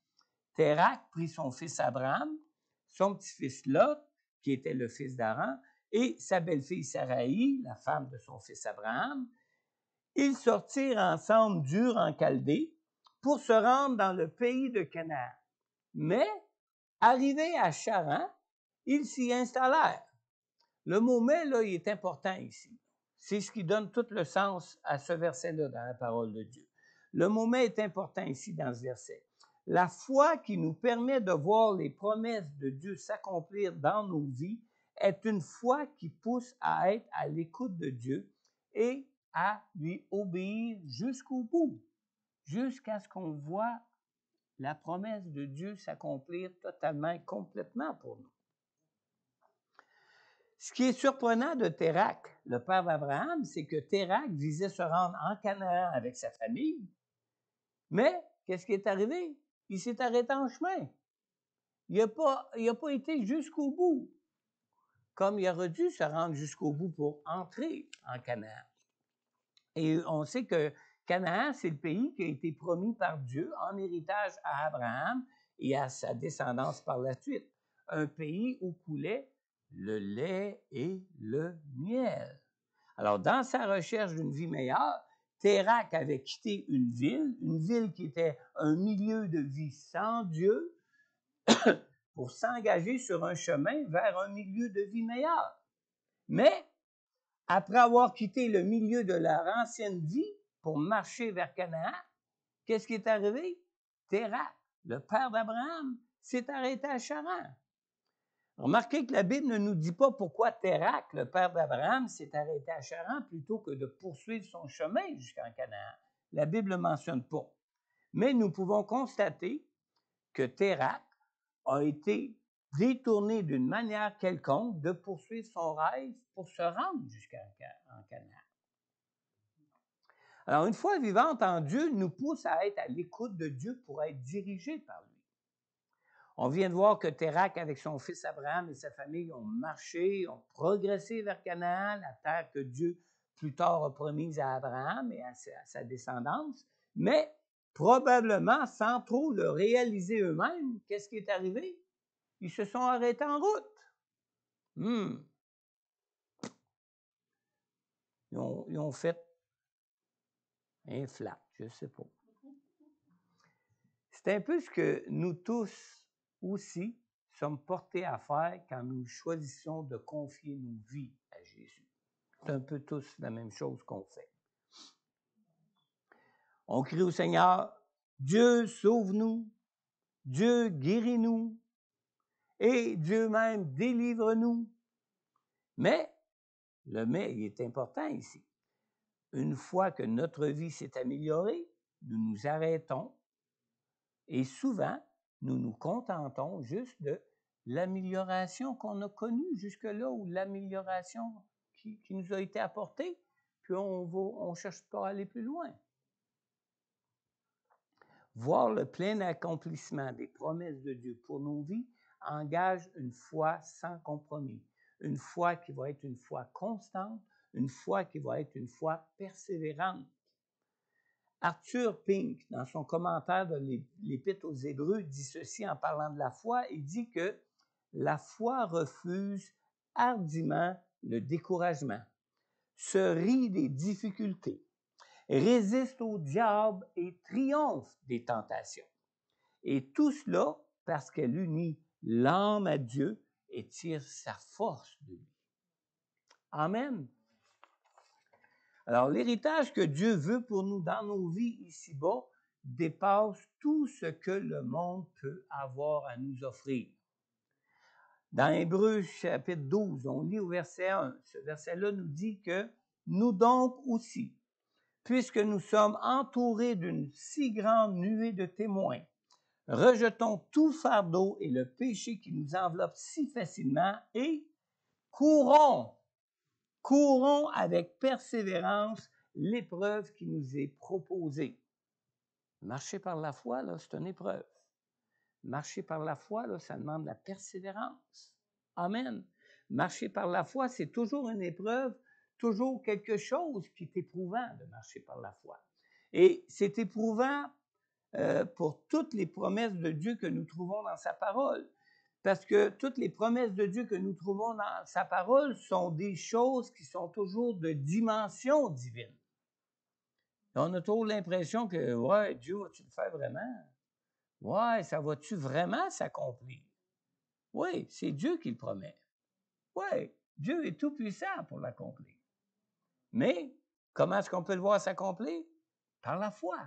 Térakh prit son fils Abraham, son petit-fils Lot, qui était le fils d'Haran, et sa belle-fille Saraï, la femme de son fils Abraham. Ils sortirent ensemble d'Ur en Chaldée pour se rendre dans le pays de Canaan. Mais, arrivés à Charan, ils s'y installèrent. Le mot « mais », là, il est important ici. C'est ce qui donne tout le sens à ce verset-là dans la parole de Dieu. Le mot « mais » est important ici dans ce verset. La foi qui nous permet de voir les promesses de Dieu s'accomplir dans nos vies est une foi qui pousse à être à l'écoute de Dieu et à lui obéir jusqu'au bout, jusqu'à ce qu'on voit la promesse de Dieu s'accomplir totalement et complètement pour nous. Ce qui est surprenant de Térakh, le père d'Abraham, c'est que Térakh visait se rendre en Canaan avec sa famille, mais qu'est-ce qui est arrivé? Il s'est arrêté en chemin. Il n'a pas été jusqu'au bout, comme il aurait dû se rendre jusqu'au bout pour entrer en Canaan. Et on sait que Canaan, c'est le pays qui a été promis par Dieu en héritage à Abraham et à sa descendance par la suite. Un pays où coulait le lait et le miel. Alors, dans sa recherche d'une vie meilleure, Térakh avait quitté une ville qui était un milieu de vie sans Dieu, pour s'engager sur un chemin vers un milieu de vie meilleur. Mais, après avoir quitté le milieu de leur ancienne vie pour marcher vers Canaan, qu'est-ce qui est arrivé? Térakh, le père d'Abraham, s'est arrêté à Charan. Remarquez que la Bible ne nous dit pas pourquoi Térakh, le père d'Abraham, s'est arrêté à Charan plutôt que de poursuivre son chemin jusqu'en Canaan. La Bible ne le mentionne pas. Mais nous pouvons constater que Térakh a été détourné d'une manière quelconque de poursuivre son rêve pour se rendre jusqu'en Canaan. Alors, une foi vivante en Dieu nous pousse à être à l'écoute de Dieu pour être dirigé par lui. On vient de voir que Térakh, avec son fils Abraham et sa famille, ont marché, ont progressé vers Canaan, la terre que Dieu plus tard a promise à Abraham et à sa descendance, mais probablement sans trop le réaliser eux-mêmes. Qu'est-ce qui est arrivé? Ils se sont arrêtés en route. Ils ont fait un flat, je ne sais pas. C'est un peu ce que nous tous aussi sommes portés à faire quand nous choisissons de confier nos vies à Jésus. C'est un peu tous la même chose qu'on fait. On crie au Seigneur, Dieu sauve-nous, Dieu guéris-nous, et Dieu même délivre-nous. Mais, le mais il est important ici. Une fois que notre vie s'est améliorée, nous nous arrêtons et souvent, nous nous contentons juste de l'amélioration qu'on a connue jusque-là ou l'amélioration qui nous a été apportée, puis on cherche pas à aller plus loin. Voir le plein accomplissement des promesses de Dieu pour nos vies engage une foi sans compromis, une foi qui va être une foi constante, une foi qui va être une foi persévérante. Arthur Pink, dans son commentaire de l'Épître aux Hébreux, dit ceci en parlant de la foi. Il dit que la foi refuse hardiment le découragement, se rit des difficultés, résiste au diable et triomphe des tentations. Et tout cela parce qu'elle unit l'âme à Dieu et tire sa force de lui. Amen. Alors, l'héritage que Dieu veut pour nous dans nos vies ici-bas dépasse tout ce que le monde peut avoir à nous offrir. Dans Hébreux chapitre 12, on lit au verset 1, ce verset-là nous dit que « Nous donc aussi, puisque nous sommes entourés d'une si grande nuée de témoins, rejetons tout fardeau et le péché qui nous enveloppe si facilement et courons avec persévérance l'épreuve qui nous est proposée. » Marcher par la foi, là, c'est une épreuve. Marcher par la foi, là, ça demande de la persévérance. Amen. Marcher par la foi, c'est toujours une épreuve, toujours quelque chose qui est éprouvant de marcher par la foi. Et c'est éprouvant pour toutes les promesses de Dieu que nous trouvons dans sa parole. Parce que toutes les promesses de Dieu que nous trouvons dans sa parole sont des choses qui sont toujours de dimension divine. Et on a toujours l'impression que, ouais, Dieu, va-tu le faire vraiment? Ouais, ça va-tu vraiment s'accomplir? Oui, c'est Dieu qui le promet. Oui, Dieu est tout-puissant pour l'accomplir. Mais, comment est-ce qu'on peut le voir s'accomplir? Par la foi.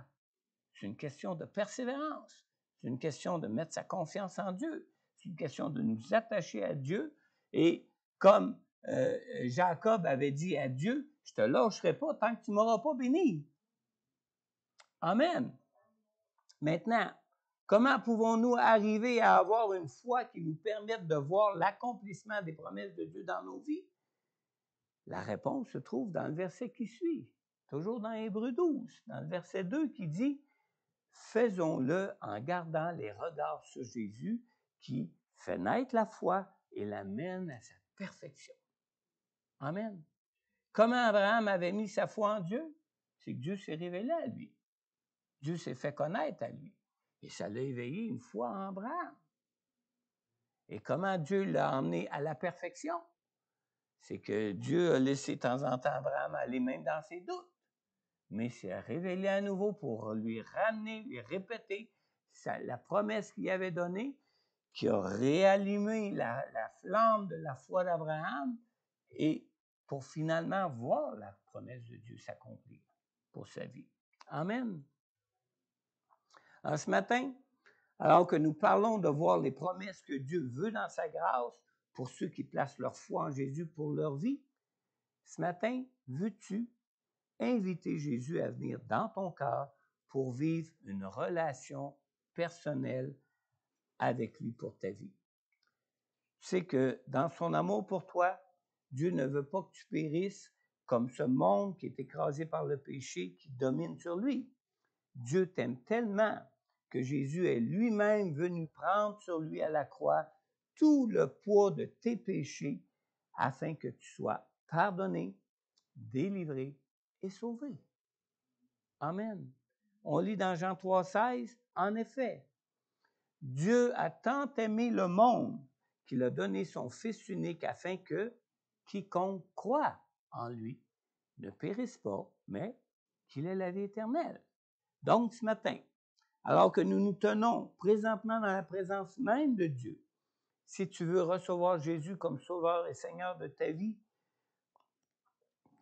C'est une question de persévérance. C'est une question de mettre sa confiance en Dieu. C'est une question de nous attacher à Dieu. Et comme Jacob avait dit à Dieu, je ne te lâcherai pas tant que tu ne m'auras pas béni. Amen. Maintenant, comment pouvons-nous arriver à avoir une foi qui nous permette de voir l'accomplissement des promesses de Dieu dans nos vies? La réponse se trouve dans le verset qui suit, toujours dans Hébreux 12, dans le verset 2 qui dit « Faisons-le en gardant les regards sur Jésus qui fait naître la foi et l'amène à sa perfection. » Amen. Comment Abraham avait mis sa foi en Dieu? C'est que Dieu s'est révélé à lui. Dieu s'est fait connaître à lui. Et ça l'a éveillé une foi en Abraham. Et comment Dieu l'a emmené à la perfection? C'est que Dieu a laissé de temps en temps Abraham aller même dans ses doutes. Mais s'est révélé à nouveau pour lui ramener, lui répéter la promesse qu'il avait donnée, qui a réallumé la flamme de la foi d'Abraham et pour finalement voir la promesse de Dieu s'accomplir pour sa vie. Amen. Alors, ce matin, alors que nous parlons de voir les promesses que Dieu veut dans sa grâce pour ceux qui placent leur foi en Jésus pour leur vie, ce matin, veux-tu inviter Jésus à venir dans ton cœur pour vivre une relation personnelle avec lui pour ta vie? Tu sais que dans son amour pour toi, Dieu ne veut pas que tu périsses comme ce monde qui est écrasé par le péché qui domine sur lui. Dieu t'aime tellement que Jésus est lui-même venu prendre sur lui à la croix tout le poids de tes péchés afin que tu sois pardonné, délivré et sauvé. Amen. On lit dans Jean 3,16, en effet, Dieu a tant aimé le monde qu'il a donné son Fils unique afin que quiconque croit en lui ne périsse pas, mais qu'il ait la vie éternelle. Donc, ce matin, alors que nous nous tenons présentement dans la présence même de Dieu, si tu veux recevoir Jésus comme Sauveur et Seigneur de ta vie,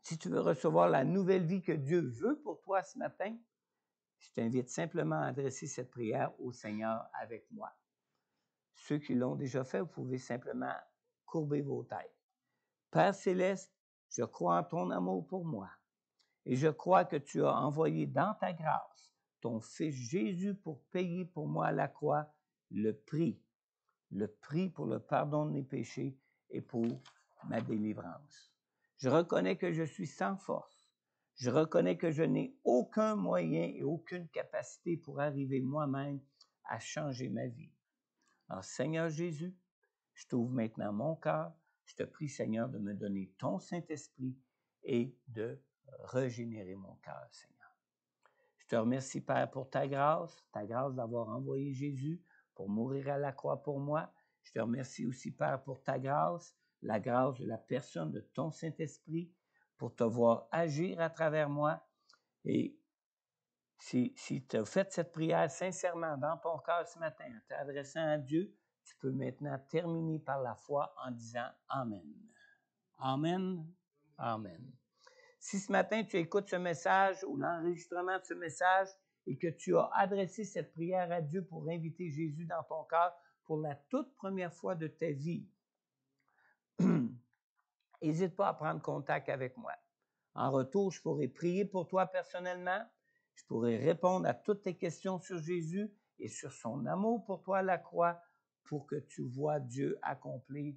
si tu veux recevoir la nouvelle vie que Dieu veut pour toi ce matin, je t'invite simplement à adresser cette prière au Seigneur avec moi. Ceux qui l'ont déjà fait, vous pouvez simplement courber vos têtes. Père céleste, je crois en ton amour pour moi et je crois que tu as envoyé dans ta grâce ton Fils Jésus pour payer pour moi à la croix le prix pour le pardon de mes péchés et pour ma délivrance. Je reconnais que je suis sans force. Je reconnais que je n'ai aucun moyen et aucune capacité pour arriver moi-même à changer ma vie. Alors, Seigneur Jésus, je t'ouvre maintenant mon cœur. Je te prie, Seigneur, de me donner ton Saint-Esprit et de régénérer mon cœur, Seigneur. Je te remercie, Père, pour ta grâce d'avoir envoyé Jésus pour mourir à la croix pour moi. Je te remercie aussi, Père, pour ta grâce, la grâce de la personne de ton Saint-Esprit, pour te voir agir à travers moi. Et si tu as fait cette prière sincèrement dans ton cœur ce matin, en t'adressant à Dieu, tu peux maintenant terminer par la foi en disant Amen. Amen. Amen. Si ce matin tu écoutes ce message ou l'enregistrement de ce message et que tu as adressé cette prière à Dieu pour inviter Jésus dans ton cœur pour la toute première fois de ta vie, n'hésite pas à prendre contact avec moi. En retour, je pourrai prier pour toi personnellement. Je pourrai répondre à toutes tes questions sur Jésus et sur son amour pour toi à la croix pour que tu vois Dieu accomplir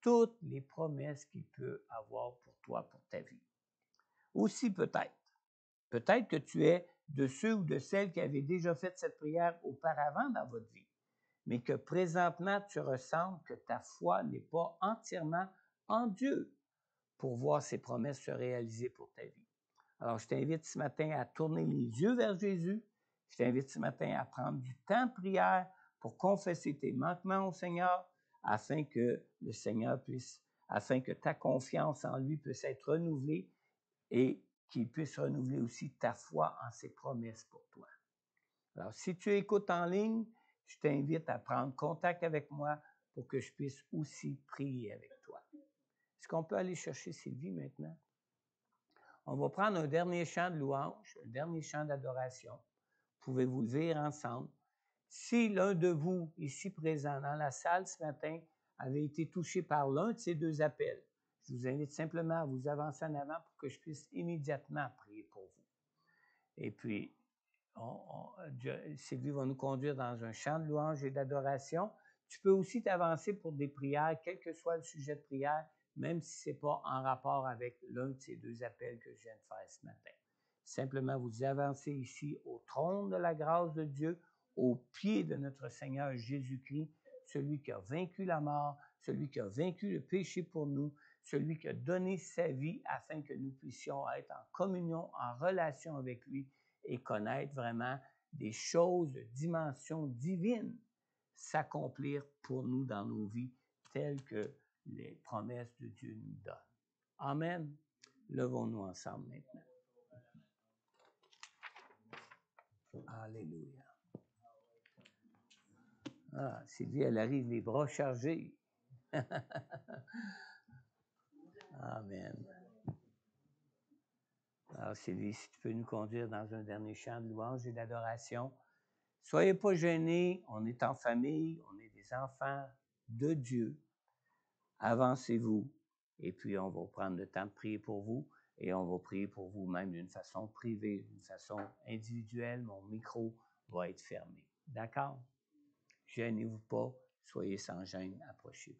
toutes les promesses qu'il peut avoir pour toi, pour ta vie. Aussi peut-être que tu es de ceux ou de celles qui avaient déjà fait cette prière auparavant dans votre vie. mais que présentement tu ressens que ta foi n'est pas entièrement en Dieu pour voir ses promesses se réaliser pour ta vie. Alors, je t'invite ce matin à tourner les yeux vers Jésus. Je t'invite ce matin à prendre du temps de prière pour confesser tes manquements au Seigneur afin que le Seigneur afin que ta confiance en lui puisse être renouvelée et qu'il puisse renouveler aussi ta foi en ses promesses pour toi. Alors, si tu écoutes en ligne, je t'invite à prendre contact avec moi pour que je puisse aussi prier avec toi. Est-ce qu'on peut aller chercher Sylvie maintenant? On va prendre un dernier chant de louange, un dernier chant d'adoration. Pouvez-vous le dire ensemble? Si l'un de vous, ici présent dans la salle ce matin, avait été touché par l'un de ces deux appels, je vous invite simplement à vous avancer en avant pour que je puisse immédiatement prier pour vous. Et puis, Sylvie va nous conduire dans un chant de louange et d'adoration. Tu peux aussi t'avancer pour des prières, quel que soit le sujet de prière, même si ce n'est pas en rapport avec l'un de ces deux appels que je viens de faire ce matin. Simplement vous avancer ici au trône de la grâce de Dieu, au pied de notre Seigneur Jésus-Christ, celui qui a vaincu la mort, celui qui a vaincu le péché pour nous, celui qui a donné sa vie afin que nous puissions être en communion, en relation avec lui et connaître vraiment des choses de dimension divine s'accomplir pour nous dans nos vies telles que les promesses de Dieu nous donnent. Amen. Levons-nous ensemble maintenant. Alléluia. Ah, Sylvie, elle arrive les bras chargés. Amen. Alors, Sylvie, si tu peux nous conduire dans un dernier chant de louange et d'adoration. Soyez pas gênés, on est en famille, on est des enfants de Dieu. Avancez-vous et puis on va prendre le temps de prier pour vous et on va prier pour vous-même d'une façon privée, d'une façon individuelle. Mon micro va être fermé. D'accord? Gênez-vous pas, soyez sans gêne, approchez-vous.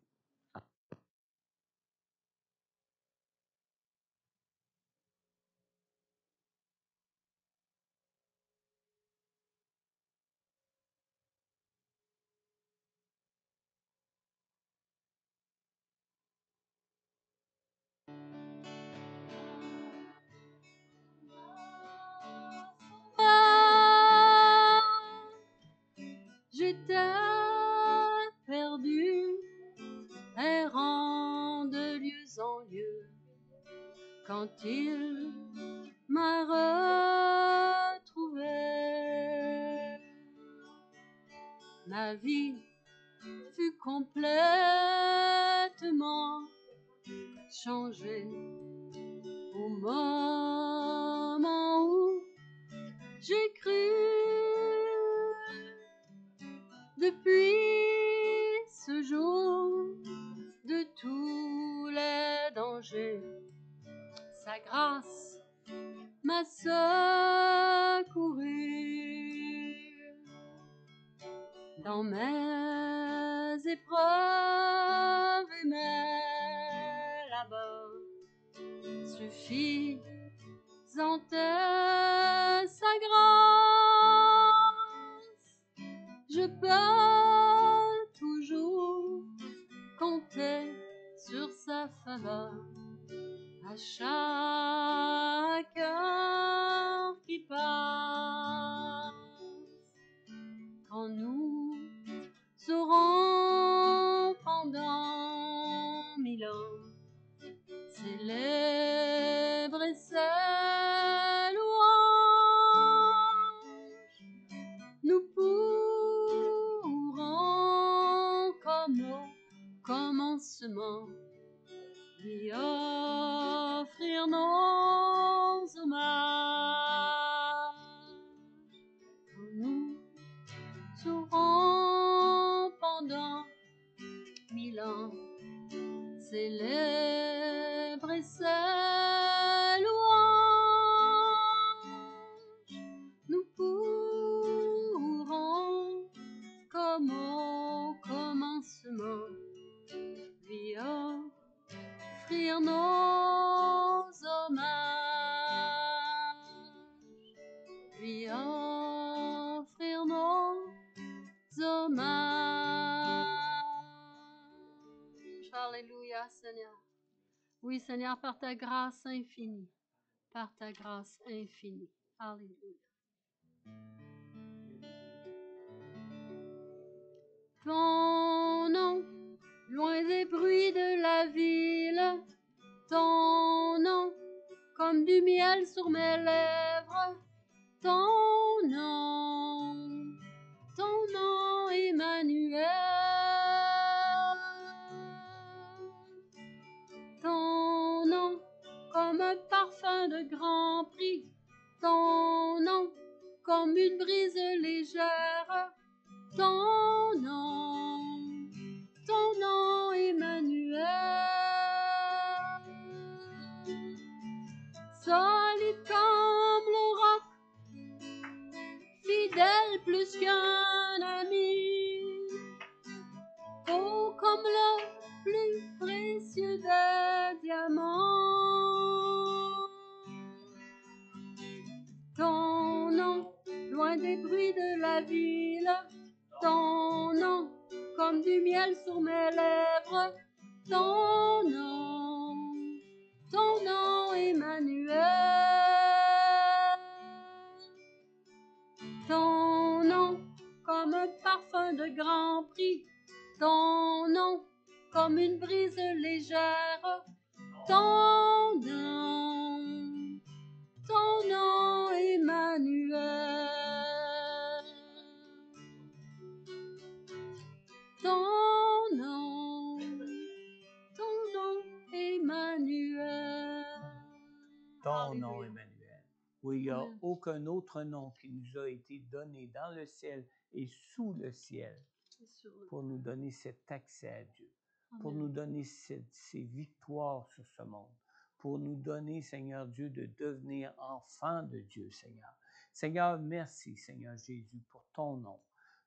J'étais perdu, errant de lieu en lieu, quand il m'a retrouvé. Ma vie fut complètement changée au moment où j'ai cru. Depuis ce jour, de tous les dangers, sa grâce m'a secouru. Dans mes épreuves et mes labeurs, suffisante est sa grâce. Je peux toujours compter sur sa faveur à chaque heure qui passe. Quand nous serons pendant 1000 ans célébrer ses louanges, nous pourrons comme au commencement lui offrir nos hommages. Quand nous serons pendant 1000 ans célébrer ses louanges, nous pourrons comme au commencement lui offrir nos hommages, lui offrir nos hommages. Alléluia, Seigneur. Oui, Seigneur, par ta grâce infinie. Par ta grâce infinie. Alléluia. Ton nom, loin des bruits de la ville, ton nom, comme du miel sur mes lèvres, ton nom, Emmanuel. Ton nom, comme un parfum de grand prix, ton nom, comme une brise légère, ton nom, Emmanuel. Solide comme le roc, fidèle plus qu'un ami, oh comme le plus précieux des diamants. Ton nom, loin des bruits de la ville, ton nom, comme du miel sur mes lèvres, ton nom, Emmanuel. Ton nom, comme un parfum de grand prix, ton nom, comme une brise légère, ton nom, Emmanuel. Ton nom, Emmanuel. Ton nom, Emmanuel. Oui, il n'y a aucun autre nom qui nous a été donné dans le ciel et sous le ciel pour nous donner cet accès à Dieu, pour nous donner ces victoires sur ce monde, pour nous donner, Seigneur Dieu, de devenir enfants de Dieu, Seigneur. Seigneur, merci, Seigneur Jésus, pour ton nom.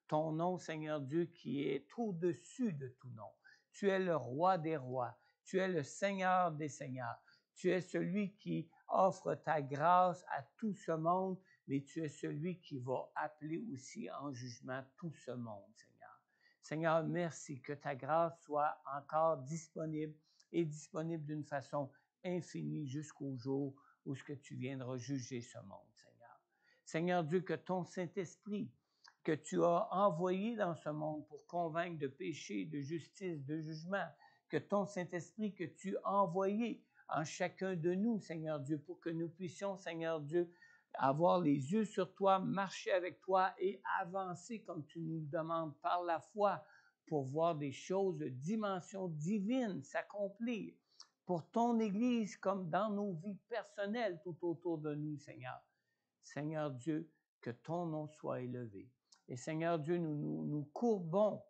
Ton nom, Seigneur Dieu, qui est au-dessus de tout nom. Tu es le roi des rois. Tu es le Seigneur des seigneurs. Tu es celui qui offre ta grâce à tout ce monde, mais tu es celui qui va appeler aussi en jugement tout ce monde, Seigneur. Seigneur, merci que ta grâce soit encore disponible et disponible d'une façon infinie jusqu'au jour où ce que tu viendras juger ce monde, Seigneur. Seigneur Dieu, que ton Saint-Esprit que tu as envoyé dans ce monde pour convaincre de péché, de justice, de jugement, que ton Saint-Esprit que tu as envoyé en chacun de nous, Seigneur Dieu, pour que nous puissions, Seigneur Dieu, avoir les yeux sur toi, marcher avec toi et avancer comme tu nous demandes par la foi pour voir des choses de dimension divine s'accomplir pour ton Église comme dans nos vies personnelles tout autour de nous, Seigneur. Seigneur Dieu, que ton nom soit élevé. Et Seigneur Dieu, nous courbons,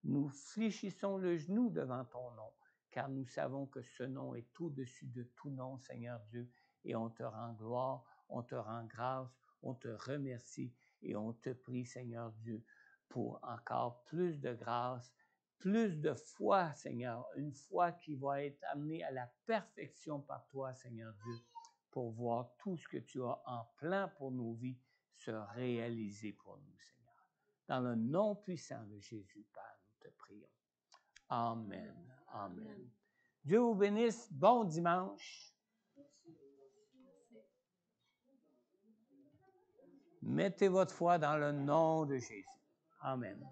nous fléchissons le genou devant ton nom, car nous savons que ce nom est au-dessus de tout nom, Seigneur Dieu, et on te rend gloire, on te rend grâce, on te remercie et on te prie, Seigneur Dieu, pour encore plus de grâce, plus de foi, Seigneur, une foi qui va être amenée à la perfection par toi, Seigneur Dieu, pour voir tout ce que tu as en plan pour nos vies se réaliser pour nous, Seigneur. Dans le nom puissant de Jésus, Père, nous te prions. Amen. Amen. Dieu vous bénisse. Bon dimanche. Mettez votre foi dans le nom de Jésus. Amen.